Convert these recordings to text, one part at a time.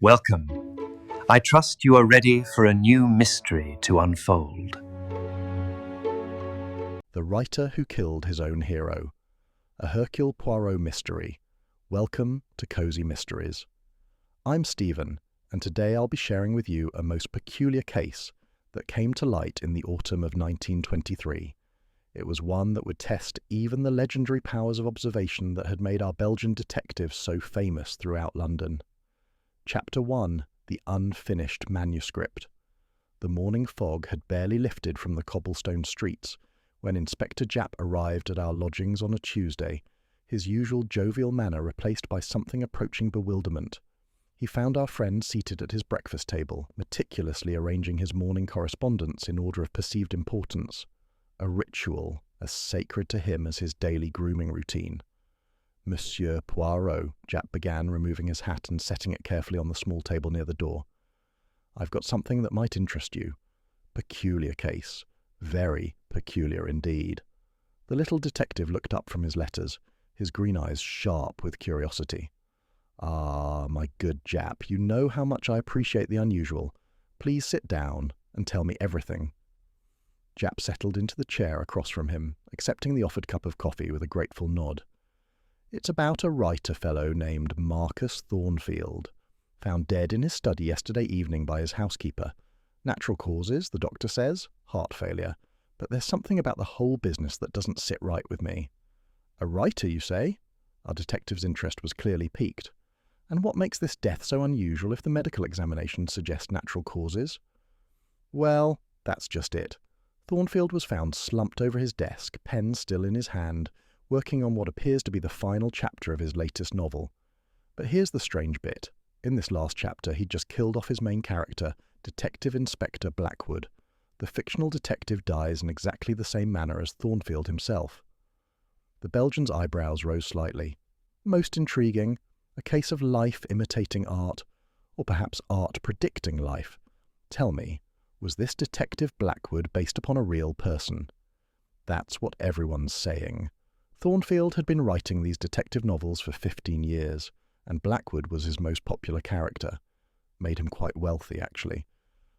Welcome. I trust you are ready for a new mystery to unfold. The Writer Who Killed His Own Hero. A Hercule Poirot mystery. Welcome to Cozy Mysteries. I'm Stephen, and today I'll be sharing with you a most peculiar case that came to light in the autumn of 1923. It was one that would test even the legendary powers of observation that had made our Belgian detectives so famous throughout London. Chapter 1. The Unfinished Manuscript. The morning fog had barely lifted from the cobblestone streets when Inspector Japp arrived at our lodgings on a Tuesday, his usual jovial manner replaced by something approaching bewilderment. He found our friend seated at his breakfast table, meticulously arranging his morning correspondence in order of perceived importance, a ritual as sacred to him as his daily grooming routine. Monsieur Poirot, Japp began, removing his hat and setting it carefully on the small table near the door. I've got something that might interest you. Peculiar case. Very peculiar indeed. The little detective looked up from his letters, his green eyes sharp with curiosity. Ah, my good Japp, you know how much I appreciate the unusual. Please sit down and tell me everything. Japp settled into the chair across from him, accepting the offered cup of coffee with a grateful nod. It's about a writer fellow named Marcus Thornfield, found dead in his study yesterday evening by his housekeeper. Natural causes, the doctor says, heart failure. But there's something about the whole business that doesn't sit right with me. A writer, you say? Our detective's interest was clearly piqued. And what makes this death so unusual if the medical examination suggests natural causes? Well, that's just it. Thornfield was found slumped over his desk, pen still in his hand, working on what appears to be the final chapter of his latest novel. But here's the strange bit. In this last chapter, he'd just killed off his main character, Detective Inspector Blackwood. The fictional detective dies in exactly the same manner as Thornfield himself. The Belgian's eyebrows rose slightly. Most intriguing. A case of life imitating art, or perhaps art predicting life. Tell me, was this Detective Blackwood based upon a real person? That's what everyone's saying. Thornfield had been writing these detective novels for 15 years, and Blackwood was his most popular character. Made him quite wealthy, actually.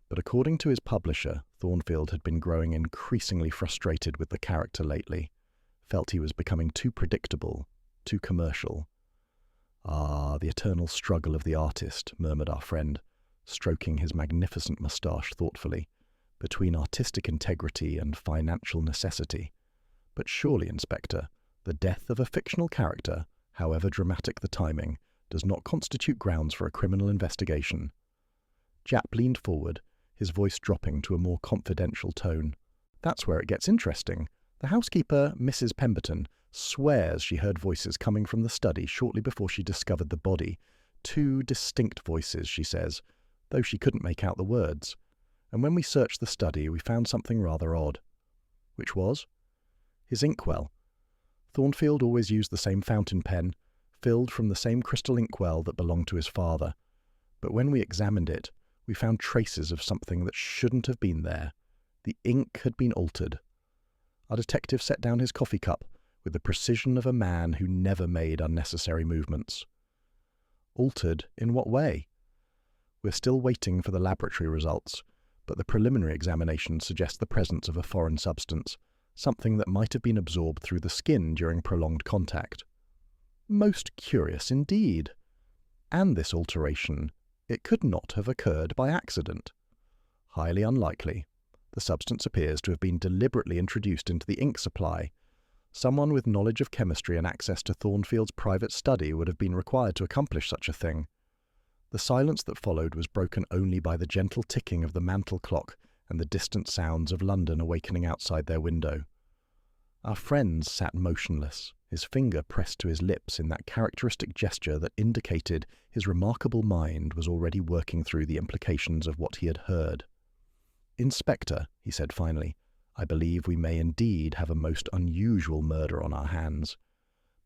But according to his publisher, Thornfield had been growing increasingly frustrated with the character lately. Felt he was becoming too predictable, too commercial. Ah, the eternal struggle of the artist, murmured our friend, stroking his magnificent moustache thoughtfully, between artistic integrity and financial necessity. But surely, Inspector, the death of a fictional character, however dramatic the timing, does not constitute grounds for a criminal investigation. Japp leaned forward, his voice dropping to a more confidential tone. That's where it gets interesting. The housekeeper, Mrs. Pemberton, swears she heard voices coming from the study shortly before she discovered the body. 2 distinct voices, she says, though she couldn't make out the words. And when we searched the study, we found something rather odd. Which was? His inkwell. Thornfield always used the same fountain pen, filled from the same crystal inkwell that belonged to his father. But when we examined it, we found traces of something that shouldn't have been there. The ink had been altered. Our detective set down his coffee cup with the precision of a man who never made unnecessary movements. Altered in what way? We're still waiting for the laboratory results, but the preliminary examination suggests the presence of a foreign substance, something that might have been absorbed through the skin during prolonged contact. Most curious indeed. And this alteration, it could not have occurred by accident. Highly unlikely. The substance appears to have been deliberately introduced into the ink supply. Someone with knowledge of chemistry and access to Thornfield's private study would have been required to accomplish such a thing. The silence that followed was broken only by the gentle ticking of the mantel clock and the distant sounds of London awakening outside their window. Our friend sat motionless, his finger pressed to his lips in that characteristic gesture that indicated his remarkable mind was already working through the implications of what he had heard. "Inspector," he said finally, "I believe we may indeed have a most unusual murder on our hands.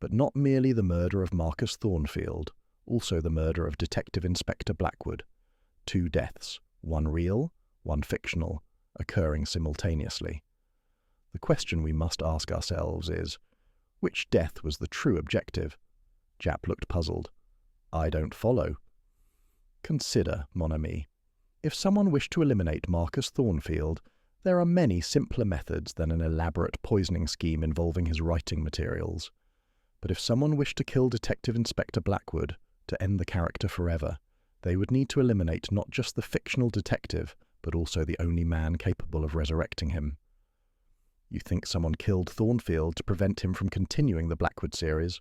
But not merely the murder of Marcus Thornfield, also the murder of Detective Inspector Blackwood. 2 deaths, one real, one fictional, occurring simultaneously. The question we must ask ourselves is, which death was the true objective?" Japp looked puzzled. "I don't follow." Consider, mon ami, if someone wished to eliminate Marcus Thornfield, there are many simpler methods than an elaborate poisoning scheme involving his writing materials. But if someone wished to kill Detective Inspector Blackwood, to end the character forever, they would need to eliminate not just the fictional detective, but also the only man capable of resurrecting him. You think someone killed Thornfield to prevent him from continuing the Blackwood series?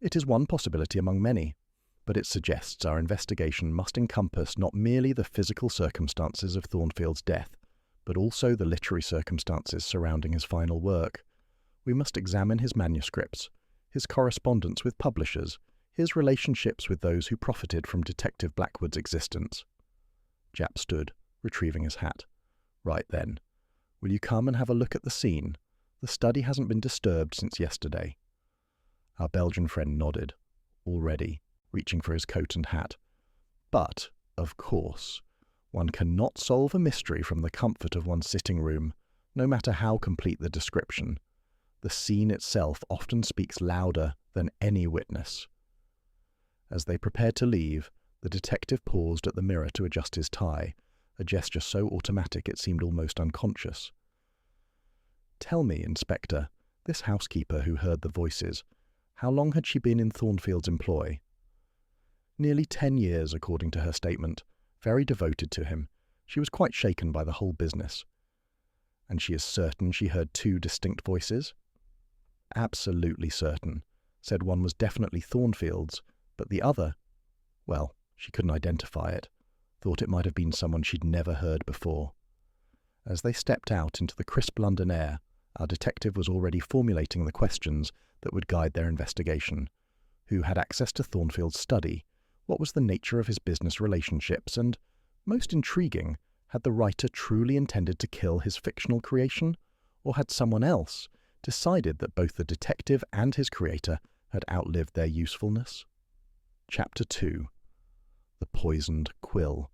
It is one possibility among many, but it suggests our investigation must encompass not merely the physical circumstances of Thornfield's death, but also the literary circumstances surrounding his final work. We must examine his manuscripts, his correspondence with publishers, his relationships with those who profited from Detective Blackwood's existence. Japp stood, retrieving his hat. Right then. Will you come and have a look at the scene? The study hasn't been disturbed since yesterday. Our Belgian friend nodded, already, reaching for his coat and hat. But, of course, one cannot solve a mystery from the comfort of one's sitting room, no matter how complete the description. The scene itself often speaks louder than any witness. As they prepared to leave, the detective paused at the mirror to adjust his tie, a gesture so automatic it seemed almost unconscious. Tell me, Inspector, this housekeeper who heard the voices, how long had she been in Thornfield's employ? Nearly 10 years, according to her statement. Very devoted to him. She was quite shaken by the whole business. And she is certain she heard 2 distinct voices? Absolutely certain. Said one was definitely Thornfield's, but the other, well, she couldn't identify it. Thought it might have been someone she'd never heard before. As they stepped out into the crisp London air, our detective was already formulating the questions that would guide their investigation. Who had access to Thornfield's study? What was the nature of his business relationships? And, most intriguing, had the writer truly intended to kill his fictional creation? Or had someone else decided that both the detective and his creator had outlived their usefulness? Chapter 2. The Poisoned Quill.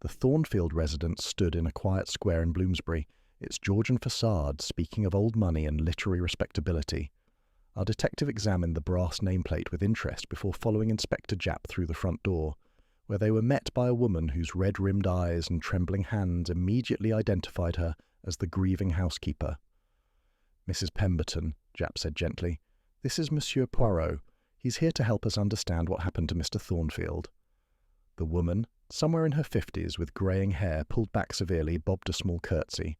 The Thornfield residence stood in a quiet square in Bloomsbury, its Georgian facade speaking of old money and literary respectability. Our detective examined the brass nameplate with interest before following Inspector Japp through the front door, where they were met by a woman whose red-rimmed eyes and trembling hands immediately identified her as the grieving housekeeper. "Mrs. Pemberton," Japp said gently, "this is Monsieur Poirot. He's here to help us understand what happened to Mr. Thornfield." The woman, somewhere in her 50s with greying hair pulled back severely, bobbed a small curtsy.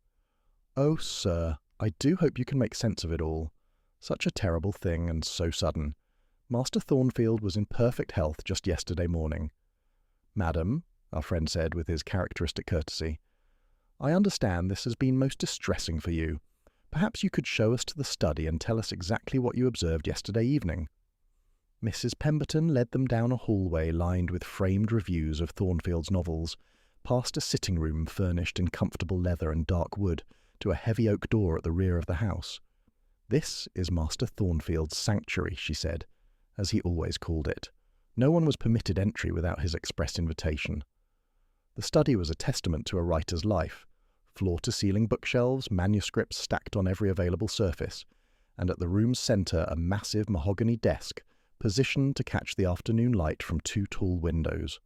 "Oh, sir, I do hope you can make sense of it all. Such a terrible thing, and so sudden. Master Thornfield was in perfect health just yesterday morning." "Madam," our friend said with his characteristic courtesy, "I understand this has been most distressing for you. Perhaps you could show us to the study and tell us exactly what you observed yesterday evening." Mrs. Pemberton led them down a hallway lined with framed reviews of Thornfield's novels, past a sitting room furnished in comfortable leather and dark wood, to a heavy oak door at the rear of the house. "This is Master Thornfield's sanctuary," she said, as he always called it. No one was permitted entry without his express invitation. The study was a testament to a writer's life. Floor-to-ceiling bookshelves, manuscripts stacked on every available surface, and at the room's centre a massive mahogany desk, positioned to catch the afternoon light from 2 tall windows.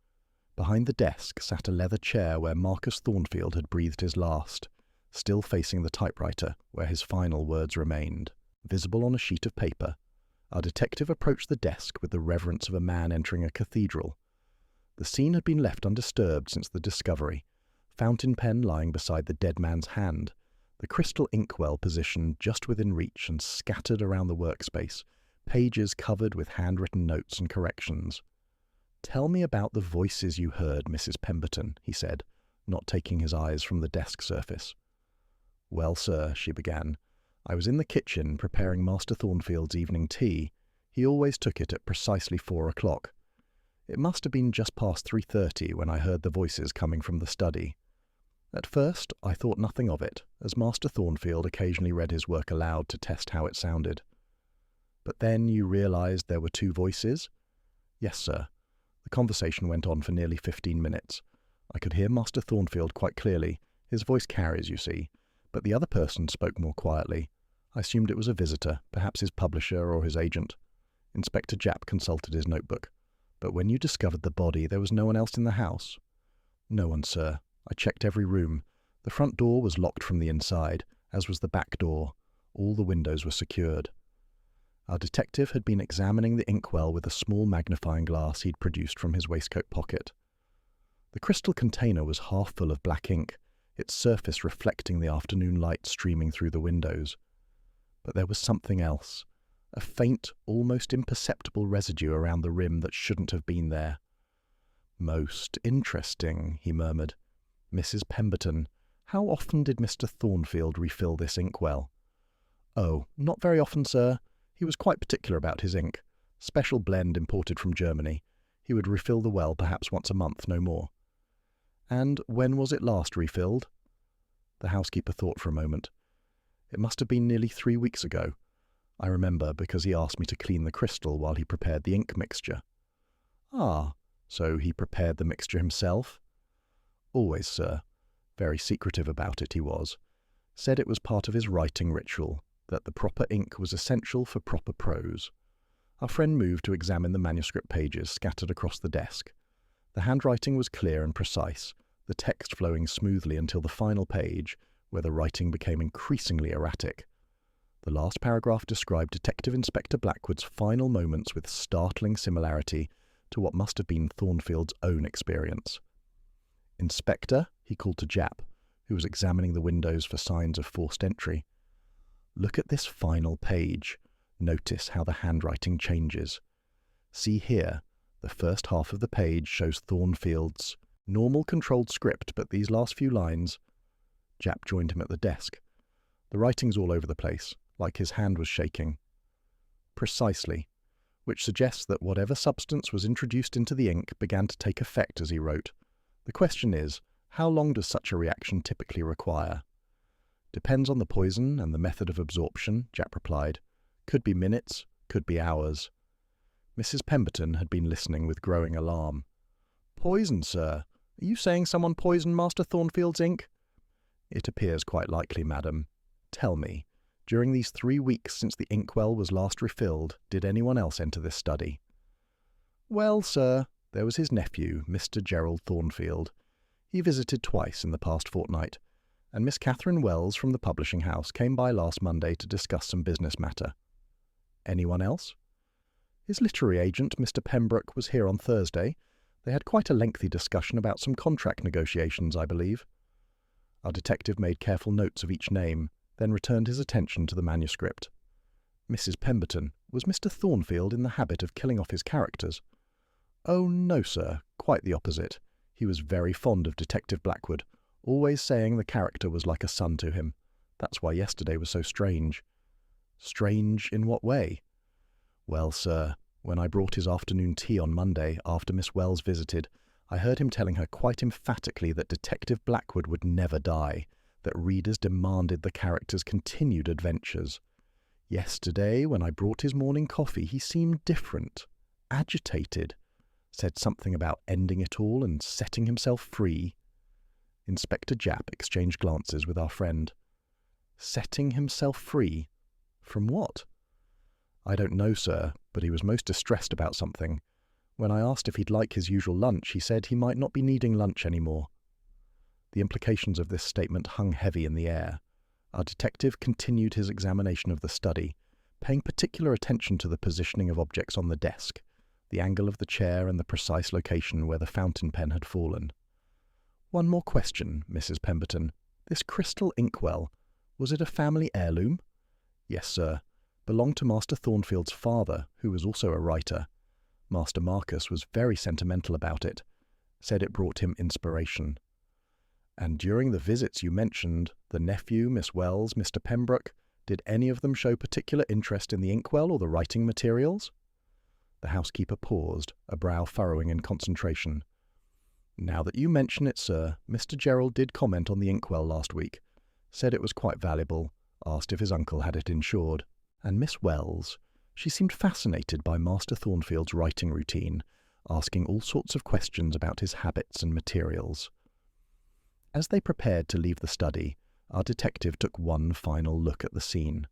Behind the desk sat a leather chair where Marcus Thornfield had breathed his last, still facing the typewriter where his final words remained, visible on a sheet of paper. Our detective approached the desk with the reverence of a man entering a cathedral. The scene had been left undisturbed since the discovery, fountain pen lying beside the dead man's hand, the crystal inkwell positioned just within reach and scattered around the workspace, pages covered with handwritten notes and corrections. "Tell me about the voices you heard, Mrs. Pemberton," he said, not taking his eyes from the desk surface. "Well, sir," she began, "I was in the kitchen preparing Master Thornfield's evening tea. He always took it at precisely 4 o'clock. It must have been just past 3:30 when I heard the voices coming from the study. At first, I thought nothing of it, as Master Thornfield occasionally read his work aloud to test how it sounded." "But then you realized there were 2 voices?" "Yes, sir. The conversation went on for nearly 15 minutes. I could hear Master Thornfield quite clearly. His voice carries, you see. But the other person spoke more quietly. I assumed it was a visitor, perhaps his publisher or his agent." Inspector Japp consulted his notebook. But when you discovered the body, there was no one else in the house? No one, sir. I checked every room. The front door was locked from the inside, as was the back door. All the windows were secured. Our detective had been examining the inkwell with a small magnifying glass he'd produced from his waistcoat pocket. The crystal container was half full of black ink, its surface reflecting the afternoon light streaming through the windows. But there was something else, a faint, almost imperceptible residue around the rim that shouldn't have been there. "Most interesting," he murmured. "Mrs. Pemberton, how often did Mr. Thornfield refill this inkwell?" "Oh, not very often, sir. He was quite particular about his ink. Special blend imported from Germany. He would refill the well perhaps once a month, no more." "And when was it last refilled?" The housekeeper thought for a moment. "It must have been nearly 3 weeks ago. I remember because he asked me to clean the crystal while he prepared the ink mixture." "Ah, so he prepared the mixture himself?" "Always, sir. Very secretive about it, he was. Said it was part of his writing ritual, that the proper ink was essential for proper prose." Our friend moved to examine the manuscript pages scattered across the desk. The handwriting was clear and precise, the text flowing smoothly until the final page, where the writing became increasingly erratic. The last paragraph described Detective Inspector Blackwood's final moments with startling similarity to what must have been Thornfield's own experience. "Inspector," he called to Japp, who was examining the windows for signs of forced entry. "Look at this final page. Notice how the handwriting changes. See here, the first half of the page shows Thornfield's normal controlled script, but these last few lines—" Japp joined him at the desk. "The writing's all over the place, like his hand was shaking." "Precisely, which suggests that whatever substance was introduced into the ink began to take effect as he wrote. The question is, how long does such a reaction typically require?" "Depends on the poison and the method of absorption," Japp replied. "Could be minutes, could be hours." Mrs. Pemberton had been listening with growing alarm. "Poison, sir? Are you saying someone poisoned Master Thornfield's ink?" "It appears quite likely, madam. Tell me, during these 3 weeks since the inkwell was last refilled, did anyone else enter this study?" "Well, sir, there was his nephew, Mr. Gerald Thornfield. He visited twice in the past fortnight, and Miss Catherine Wells from the publishing house came by last Monday to discuss some business matter." "Anyone else?" "His literary agent, Mr. Pembroke, was here on Thursday. They had quite a lengthy discussion about some contract negotiations, I believe." Our detective made careful notes of each name, then returned his attention to the manuscript. "Mrs. Pemberton, was Mr. Thornfield in the habit of killing off his characters?" "Oh, no, sir, quite the opposite. He was very fond of Detective Blackwood, always saying the character was like a son to him. That's why yesterday was so strange." "Strange in what way?" "Well, sir, when I brought his afternoon tea on Monday, after Miss Wells visited, I heard him telling her quite emphatically that Detective Blackwood would never die, that readers demanded the character's continued adventures. Yesterday, when I brought his morning coffee, he seemed different, agitated, said something about ending it all and setting himself free." Inspector Japp exchanged glances with our friend. "Setting himself free? From what?" "I don't know, sir, but he was most distressed about something. When I asked if he'd like his usual lunch, he said he might not be needing lunch anymore." The implications of this statement hung heavy in the air. Our detective continued his examination of the study, paying particular attention to the positioning of objects on the desk, the angle of the chair and the precise location where the fountain pen had fallen. "One more question, Mrs. Pemberton. This crystal inkwell, was it a family heirloom?" "Yes, sir. Belonged to Master Thornfield's father, who was also a writer. Master Marcus was very sentimental about it. Said it brought him inspiration." "And during the visits you mentioned, the nephew, Miss Wells, Mr. Pembroke, did any of them show particular interest in the inkwell or the writing materials?" The housekeeper paused, a brow furrowing in concentration. "Now that you mention it, sir, Mr. Gerald did comment on the inkwell last week. Said it was quite valuable, asked if his uncle had it insured. And Miss Wells, she seemed fascinated by Master Thornfield's writing routine, asking all sorts of questions about his habits and materials." As they prepared to leave the study, our detective took one final look at the scene.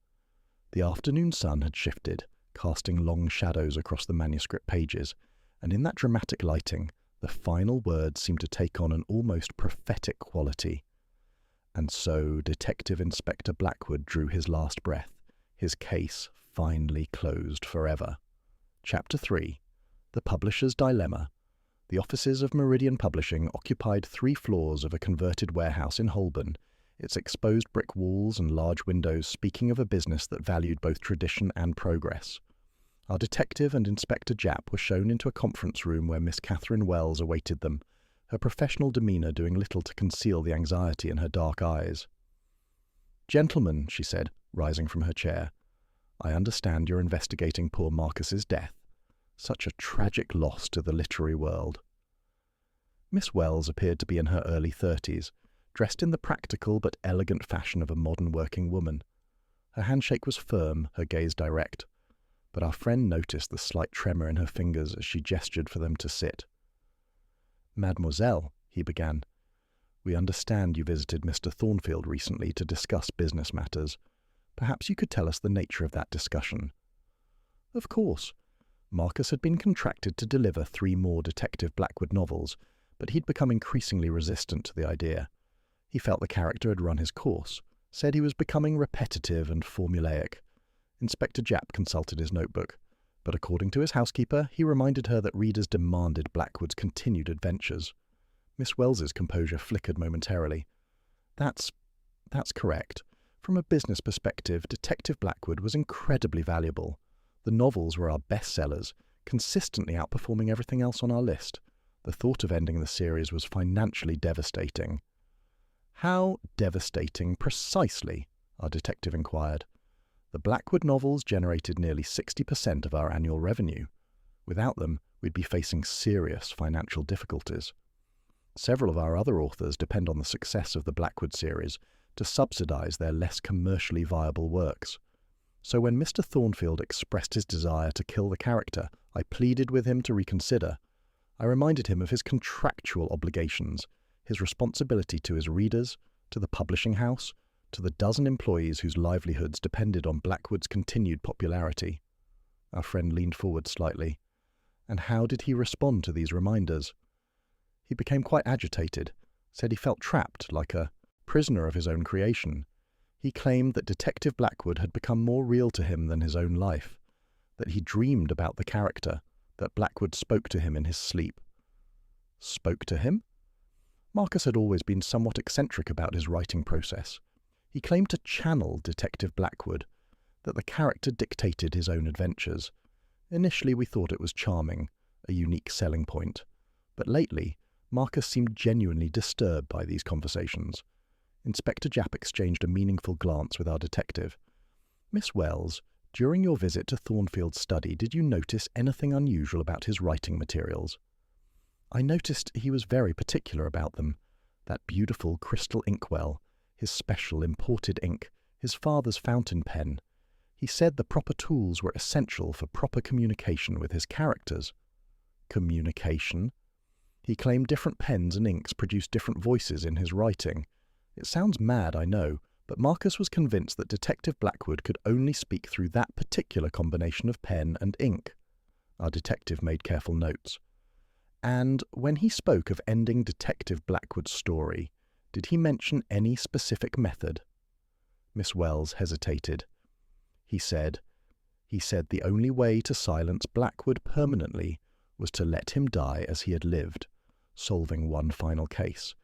The afternoon sun had shifted, casting long shadows across the manuscript pages, and in that dramatic lighting, the final words seemed to take on an almost prophetic quality. And so Detective Inspector Blackwood drew his last breath, his case finally closed forever. Chapter 3. The Publisher's Dilemma. The offices of Meridian Publishing occupied 3 floors of a converted warehouse in Holborn, its exposed brick walls and large windows speaking of a business that valued both tradition and progress. Our detective and Inspector Japp were shown into a conference room where Miss Catherine Wells awaited them, her professional demeanour doing little to conceal the anxiety in her dark eyes. "Gentlemen," she said, rising from her chair, "I understand you're investigating poor Marcus's death. Such a tragic loss to the literary world." Miss Wells appeared to be in her early 30s, dressed in the practical but elegant fashion of a modern working woman. Her handshake was firm, her gaze direct, but our friend noticed the slight tremor in her fingers as she gestured for them to sit. "Mademoiselle," he began, "we understand you visited Mr. Thornfield recently to discuss business matters. Perhaps you could tell us the nature of that discussion." Of course. Marcus had been contracted to deliver 3 more Detective Blackwood novels, but he'd become increasingly resistant to the idea. He felt the character had run his course, said he was becoming repetitive and formulaic. Inspector Japp consulted his notebook, but according to his housekeeper, he reminded her that readers demanded Blackwood's continued adventures. Miss Wells's composure flickered momentarily. That's correct. From a business perspective, Detective Blackwood was incredibly valuable. The novels were our bestsellers, consistently outperforming everything else on our list. The thought of ending the series was financially devastating. "How devastating precisely?" our detective inquired. "The Blackwood novels generated nearly 60% of our annual revenue. Without them, we'd be facing serious financial difficulties. Several of our other authors depend on the success of the Blackwood series to subsidize their less commercially viable works. So when Mr. Thornfield expressed his desire to kill the character, I pleaded with him to reconsider. I reminded him of his contractual obligations, his responsibility to his readers, to the publishing house, to the dozen employees whose livelihoods depended on Blackwood's continued popularity." Our friend leaned forward slightly. "And how did he respond to these reminders?" "He became quite agitated, said he felt trapped, like a prisoner of his own creation. He claimed that Detective Blackwood had become more real to him than his own life, that he dreamed about the character, that Blackwood spoke to him in his sleep." Spoke to him? Marcus had always been somewhat eccentric about his writing process. He claimed to channel Detective Blackwood, that the character dictated his own adventures. Initially we thought it was charming, a unique selling point, but lately Marcus seemed genuinely disturbed by these conversations. Inspector Japp exchanged a meaningful glance with our detective. "Miss Wells, during your visit to Thornfield's study, did you notice anything unusual about his writing materials?" "I noticed he was very particular about them. That beautiful crystal inkwell, his special imported ink, his father's fountain pen. He said the proper tools were essential for proper communication with his characters." "Communication?" "He claimed different pens and inks produced different voices in his writing. It sounds mad, I know, but Marcus was convinced that Detective Blackwood could only speak through that particular combination of pen and ink." Our detective made careful notes. "And when he spoke of ending Detective Blackwood's story, did he mention any specific method?" Miss Wells hesitated. He said the only way to silence Blackwood permanently was to let him die as he had lived, solving one final case.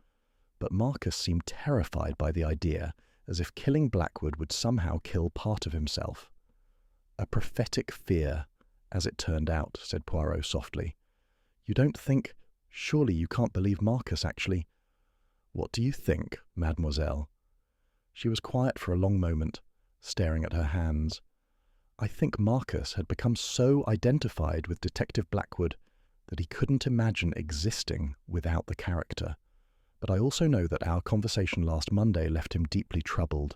But Marcus seemed terrified by the idea, as if killing Blackwood would somehow kill part of himself. "A prophetic fear, as it turned out," said Poirot softly. "You don't think... Surely you can't believe Marcus actually..." "What do you think, mademoiselle?" She was quiet for a long moment, staring at her hands. "I think Marcus had become so identified with Detective Blackwood that he couldn't imagine existing without the character. But I also know that our conversation last Monday left him deeply troubled.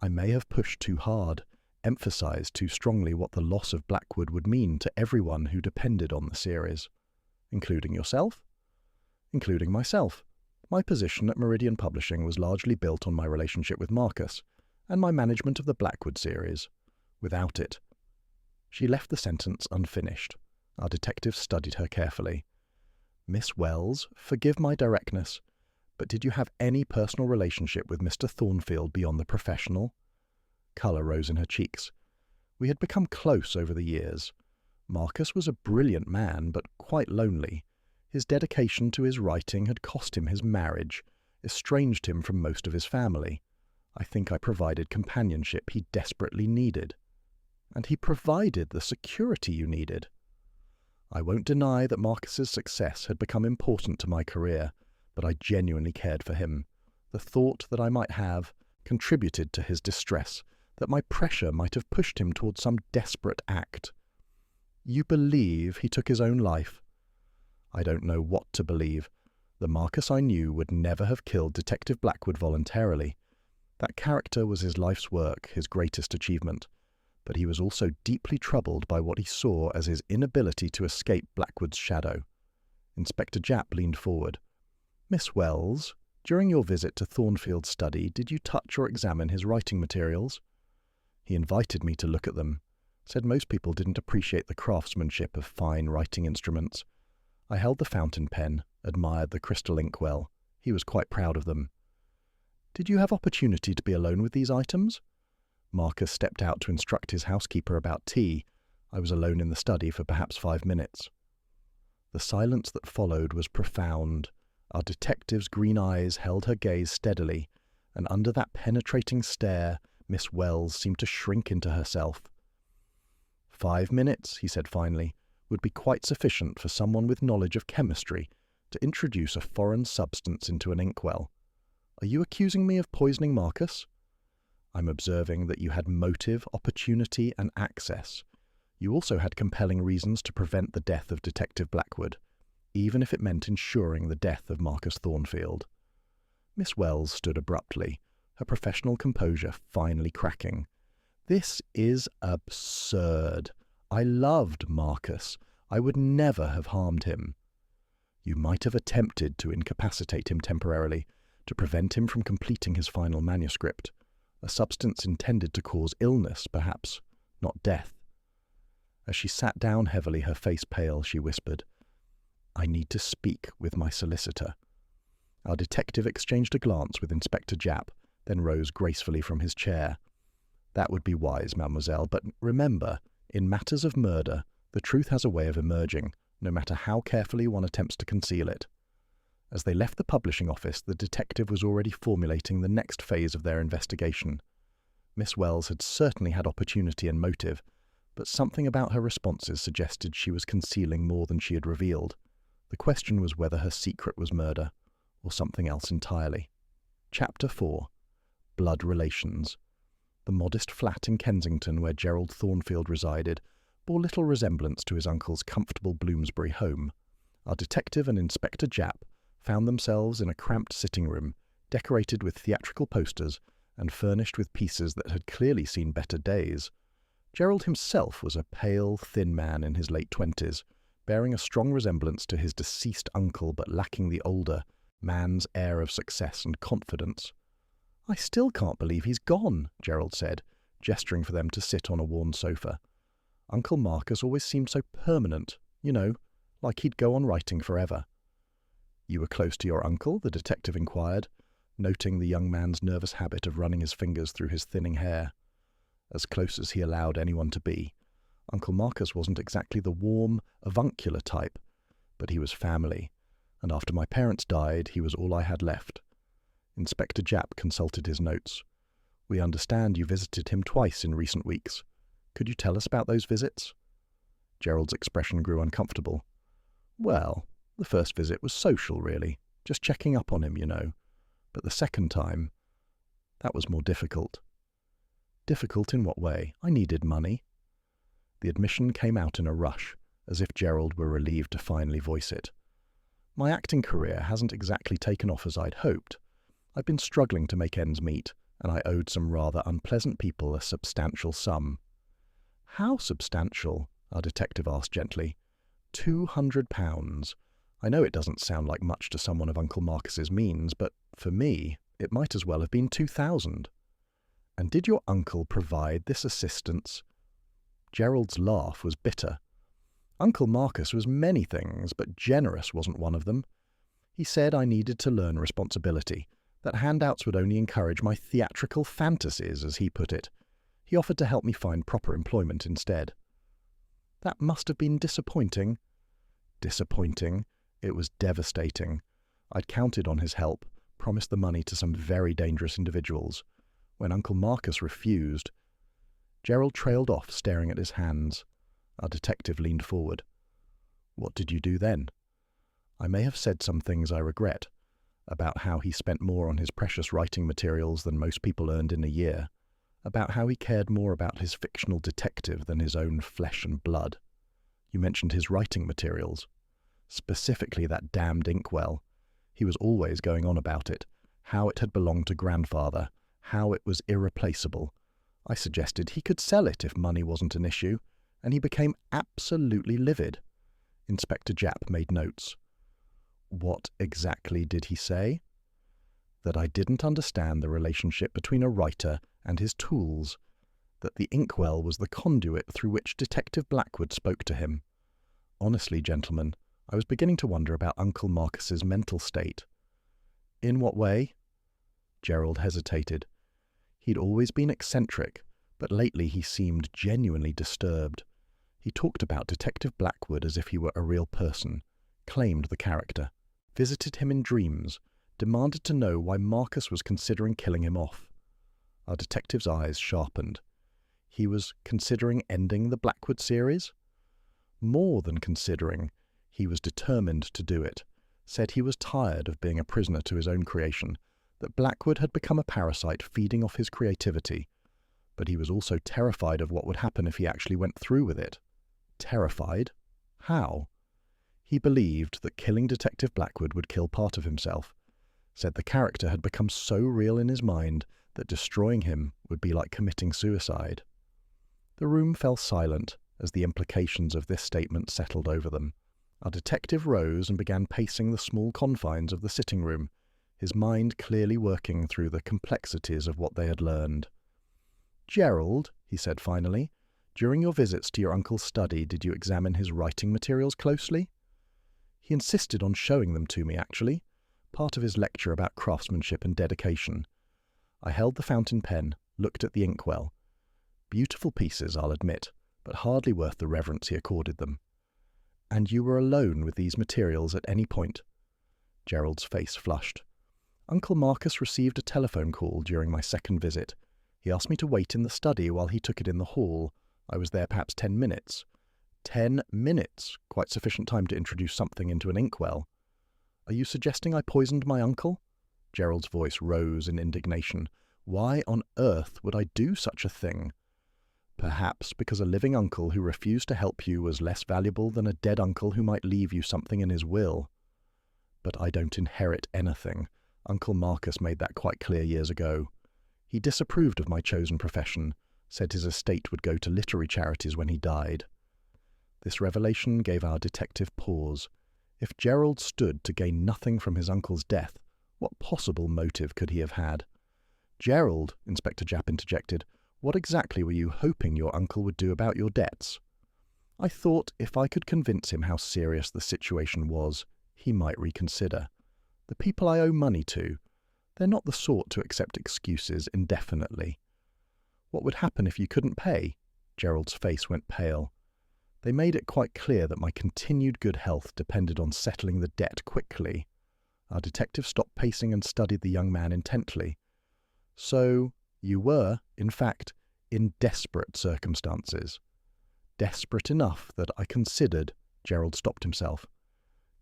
I may have pushed too hard, emphasized too strongly what the loss of Blackwood would mean to everyone who depended on the series." "Including yourself?" "Including myself. My position at Meridian Publishing was largely built on my relationship with Marcus, and my management of the Blackwood series. Without it..." She left the sentence unfinished, Our detective studied her carefully. Miss Wells, forgive my directness, but did you have any personal relationship with Mr. Thornfield beyond the professional? Colour rose in her cheeks. We had become close over the years. Marcus was a brilliant man, but quite lonely. His dedication to his writing had cost him his marriage, estranged him from most of his family. I think I provided companionship he desperately needed. And he provided the security you needed. I won't deny that Marcus's success had become important to my career, but I genuinely cared for him. The thought that I might have contributed to his distress, that my pressure might have pushed him toward some desperate act. You believe he took his own life? I don't know what to believe. The Marcus I knew would never have killed Detective Blackwood voluntarily. That character was his life's work, his greatest achievement. But he was also deeply troubled by what he saw as his inability to escape Blackwood's shadow. Inspector Japp leaned forward. Miss Wells, during your visit to Thornfield's study, did you touch or examine his writing materials? He invited me to look at them, said most people didn't appreciate the craftsmanship of fine writing instruments. I held the fountain pen, admired the crystal inkwell. He was quite proud of them. Did you have opportunity to be alone with these items? Marcus stepped out to instruct his housekeeper about tea. I was alone in the study for perhaps 5 minutes. The silence that followed was profound. Our detective's green eyes held her gaze steadily, and under that penetrating stare, Miss Wells seemed to shrink into herself. 5 minutes, he said finally, would be quite sufficient for someone with knowledge of chemistry to introduce a foreign substance into an inkwell. Are you accusing me of poisoning Marcus? I'm observing that you had motive, opportunity, and access. You also had compelling reasons to prevent the death of Detective Blackwood, even if it meant ensuring the death of Marcus Thornfield. Miss Wells stood abruptly, her professional composure finally cracking. This is absurd. I loved Marcus. I would never have harmed him. You might have attempted to incapacitate him temporarily, to prevent him from completing his final manuscript. A substance intended to cause illness, perhaps, not death. As she sat down heavily, her face pale, she whispered, I need to speak with my solicitor. Our detective exchanged a glance with Inspector Japp, then rose gracefully from his chair. That would be wise, mademoiselle, but remember, in matters of murder, the truth has a way of emerging, no matter how carefully one attempts to conceal it. As they left the publishing office, the detective was already formulating the next phase of their investigation. Miss Wells had certainly had opportunity and motive, but something about her responses suggested she was concealing more than she had revealed. The question was whether her secret was murder, or something else entirely. Chapter 4. Blood Relations. The modest flat in Kensington where Gerald Thornfield resided bore little resemblance to his uncle's comfortable Bloomsbury home. Our detective and Inspector Japp found themselves in a cramped sitting room, decorated with theatrical posters and furnished with pieces that had clearly seen better days. Gerald himself was a pale, thin man in his late 20s, bearing a strong resemblance to his deceased uncle but lacking the older man's air of success and confidence. I still can't believe he's gone, Gerald said, gesturing for them to sit on a worn sofa. Uncle Marcus always seemed so permanent, like he'd go on writing forever. You were close to your uncle? The detective inquired, noting the young man's nervous habit of running his fingers through his thinning hair. As close as he allowed anyone to be. Uncle Marcus wasn't exactly the warm, avuncular type, but he was family, and after my parents died, he was all I had left. Inspector Japp consulted his notes. We understand you visited him twice in recent weeks. Could you tell us about those visits? Gerald's expression grew uncomfortable. Well, the first visit was social, really, just checking up on him, But the second time, that was more difficult. Difficult in what way? I needed money. The admission came out in a rush, as if Gerald were relieved to finally voice it. My acting career hasn't exactly taken off as I'd hoped. I've been struggling to make ends meet, and I owed some rather unpleasant people a substantial sum. How substantial? Our detective asked gently. £200. I know it doesn't sound like much to someone of Uncle Marcus's means, but for me, it might as well have been 2,000. And did your uncle provide this assistance? Gerald's laugh was bitter. Uncle Marcus was many things, but generous wasn't one of them. He said I needed to learn responsibility, that handouts would only encourage my theatrical fantasies, as he put it. He offered to help me find proper employment instead. That must have been disappointing. Disappointing. It was devastating. I'd counted on his help, promised the money to some very dangerous individuals. When Uncle Marcus refused, Gerald trailed off, staring at his hands. Our detective leaned forward. What did you do then? I may have said some things I regret, about how he spent more on his precious writing materials than most people earned in a year, about how he cared more about his fictional detective than his own flesh and blood. You mentioned his writing materials, specifically that damned inkwell. He was always going on about it, how it had belonged to grandfather, how it was irreplaceable. I suggested he could sell it if money wasn't an issue, and he became absolutely livid. Inspector Japp made notes. What exactly did he say? That I didn't understand the relationship between a writer and his tools, that the inkwell was the conduit through which Detective Blackwood spoke to him. Honestly, gentlemen, I was beginning to wonder about Uncle Marcus's mental state. In what way? Gerald hesitated. He'd always been eccentric, but lately he seemed genuinely disturbed. He talked about Detective Blackwood as if he were a real person, claimed the character, visited him in dreams, demanded to know why Marcus was considering killing him off. Our detective's eyes sharpened. He was considering ending the Blackwood series? More than considering, he was determined to do it, said he was tired of being a prisoner to his own creation, that Blackwood had become a parasite feeding off his creativity. But he was also terrified of what would happen if he actually went through with it. Terrified? How? He believed that killing Detective Blackwood would kill part of himself, said the character had become so real in his mind that destroying him would be like committing suicide. The room fell silent as the implications of this statement settled over them. Our detective rose and began pacing the small confines of the sitting room, his mind clearly working through the complexities of what they had learned. Gerald, he said finally, during your visits to your uncle's study, did you examine his writing materials closely? He insisted on showing them to me, actually, part of his lecture about craftsmanship and dedication. I held the fountain pen, looked at the inkwell. Beautiful pieces, I'll admit, but hardly worth the reverence he accorded them. And you were alone with these materials at any point? Gerald's face flushed. Uncle Marcus received a telephone call during my second visit. He asked me to wait in the study while he took it in the hall. I was there perhaps 10 minutes. 10 minutes, quite sufficient time to introduce something into an inkwell. Are you suggesting I poisoned my uncle? Gerald's voice rose in indignation. Why on earth would I do such a thing? Perhaps because a living uncle who refused to help you was less valuable than a dead uncle who might leave you something in his will. But I don't inherit anything. Uncle Marcus made that quite clear years ago. He disapproved of my chosen profession, said his estate would go to literary charities when he died. This revelation gave our detective pause. If Gerald stood to gain nothing from his uncle's death, what possible motive could he have had? Gerald, Inspector Japp interjected, what exactly were you hoping your uncle would do about your debts? I thought if I could convince him how serious the situation was, he might reconsider. The people I owe money to, they're not the sort to accept excuses indefinitely. What would happen if you couldn't pay? Gerald's face went pale. They made it quite clear that my continued good health depended on settling the debt quickly. Our detective stopped pacing and studied the young man intently. So, you were, in fact, in desperate circumstances. Desperate enough that I considered— Gerald stopped himself.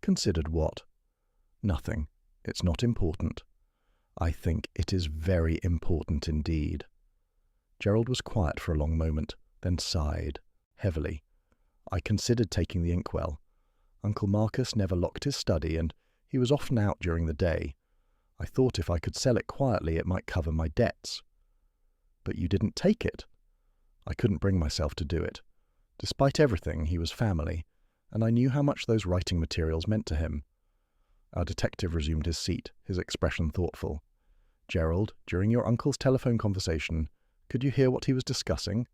Considered what? Nothing. It's not important. I think it is very important indeed. Gerald was quiet for a long moment, then sighed, heavily. I considered taking the inkwell. Uncle Marcus never locked his study, and he was often out during the day. I thought if I could sell it quietly, it might cover my debts. But you didn't take it. I couldn't bring myself to do it. Despite everything, he was family, and I knew how much those writing materials meant to him. Our detective resumed his seat, his expression thoughtful. Gerald, during your uncle's telephone conversation, could you hear what he was discussing?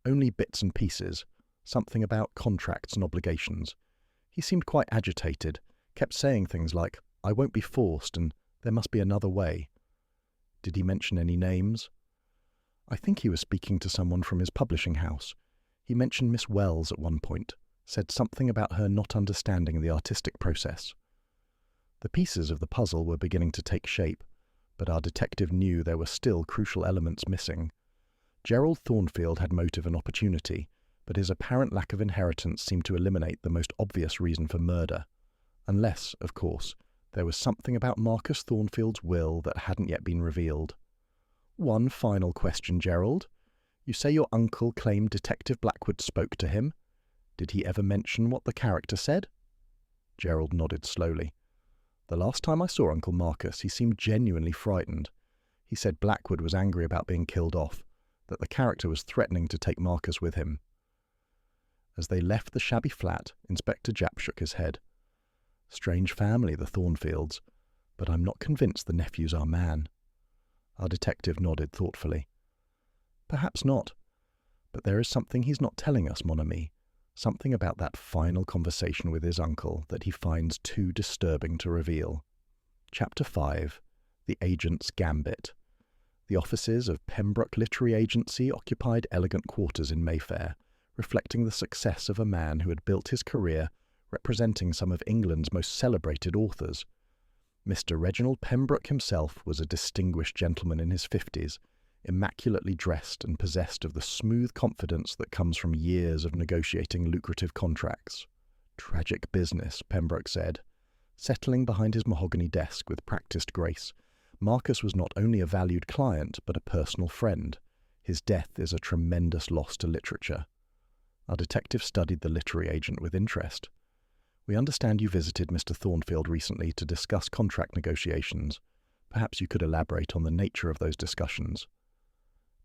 Only bits and pieces. something about contracts and obligations. He seemed quite agitated, kept saying things like, "I won't be forced," and "there must be another way." Did he mention any names? I think he was speaking to someone from his publishing house. He mentioned Miss Wells at one point, said something about her not understanding the artistic process. The pieces of the puzzle were beginning to take shape, but our detective knew there were still crucial elements missing. Gerald Thornfield had motive and opportunity, but his apparent lack of inheritance seemed to eliminate the most obvious reason for murder. Unless, of course, there was something about Marcus Thornfield's will that hadn't yet been revealed. One final question, Gerald. You say your uncle claimed Detective Blackwood spoke to him. Did he ever mention what the character said? Gerald nodded slowly. The last time I saw Uncle Marcus, he seemed genuinely frightened. He said Blackwood was angry about being killed off, that the character was threatening to take Marcus with him. As they left the shabby flat, Inspector Japp shook his head. Strange family, the Thornfields, but I'm not convinced the nephew's our man. Our detective nodded thoughtfully. Perhaps not, but there is something he's not telling us, mon ami, something about that final conversation with his uncle that he finds too disturbing to reveal. Chapter 5. The Agent's Gambit. The offices of Pembroke Literary Agency occupied elegant quarters in Mayfair, reflecting the success of a man who had built his career representing some of England's most celebrated authors. Mr. Reginald Pembroke himself was a distinguished gentleman in his 50s, immaculately dressed and possessed of the smooth confidence that comes from years of negotiating lucrative contracts. Tragic business, Pembroke said. Settling behind his mahogany desk with practiced grace, Marcus was not only a valued client, but a personal friend. His death is a tremendous loss to literature. Our detective studied the literary agent with interest. We understand you visited Mr. Thornfield recently to discuss contract negotiations. Perhaps you could elaborate on the nature of those discussions.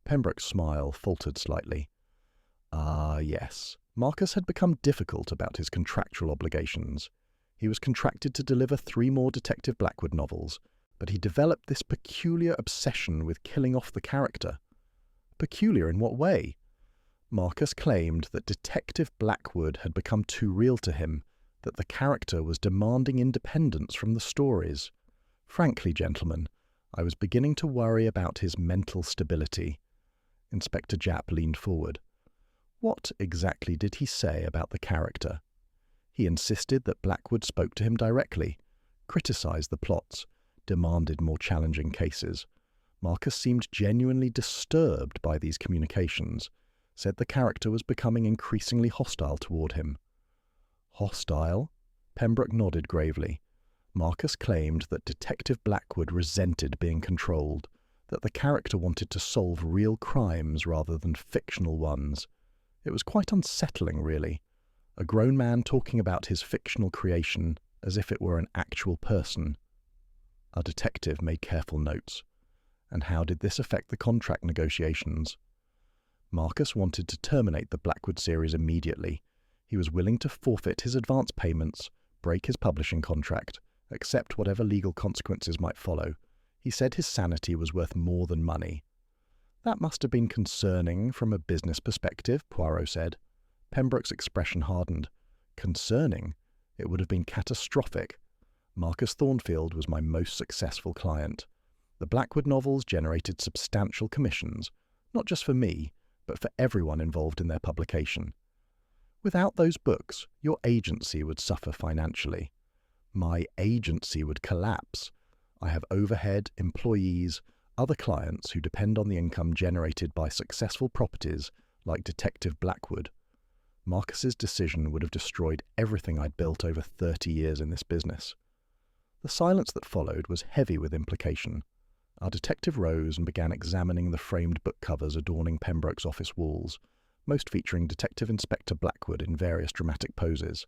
Pembroke's smile faltered slightly. Yes. Marcus had become difficult about his contractual obligations. He was contracted to deliver 3 more Detective Blackwood novels, but he developed this peculiar obsession with killing off the character. Peculiar in what way? Marcus claimed that Detective Blackwood had become too real to him, that the character was demanding independence from the stories. Frankly, gentlemen, I was beginning to worry about his mental stability. Inspector Japp leaned forward. What exactly did he say about the character? He insisted that Blackwood spoke to him directly, criticised the plots, demanded more challenging cases. Marcus seemed genuinely disturbed by these communications, said the character was becoming increasingly hostile toward him. Hostile? Pembroke nodded gravely. Marcus claimed that Detective Blackwood resented being controlled, that the character wanted to solve real crimes rather than fictional ones. It was quite unsettling, really. A grown man talking about his fictional creation as if it were an actual person. Our detective made careful notes. And how did this affect the contract negotiations? Marcus wanted to terminate the Blackwood series immediately. He was willing to forfeit his advance payments, break his publishing contract, accept whatever legal consequences might follow. He said his sanity was worth more than money. That must have been concerning from a business perspective, Poirot said. Pembroke's expression hardened. Concerning? It would have been catastrophic. Marcus Thornfield was my most successful client. The Blackwood novels generated substantial commissions, not just for me, but for everyone involved in their publication. Without those books, your agency would suffer financially. My agency would collapse. I have overhead, employees, other clients who depend on the income generated by successful properties like Detective Blackwood. Marcus's decision would have destroyed everything I'd built over 30 years in this business. The silence that followed was heavy with implication. Our detective rose and began examining the framed book covers adorning Pembroke's office walls, most featuring Detective Inspector Blackwood in various dramatic poses.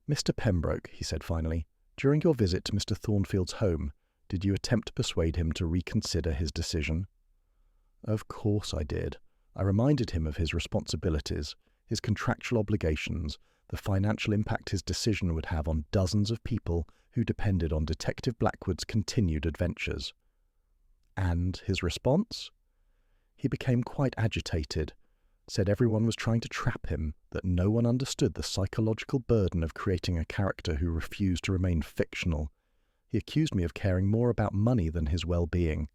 "Mr. Pembroke," he said finally, "during your visit to Mr. Thornfield's home, did you attempt to persuade him to reconsider his decision?" "Of course I did. I reminded him of his responsibilities, his contractual obligations, the financial impact his decision would have on dozens of people who depended on Detective Blackwood's continued adventures." "And his response?" "He became quite agitated. said everyone was trying to trap him, that no one understood the psychological burden of creating a character who refused to remain fictional. He accused me of caring more about money than his well-being.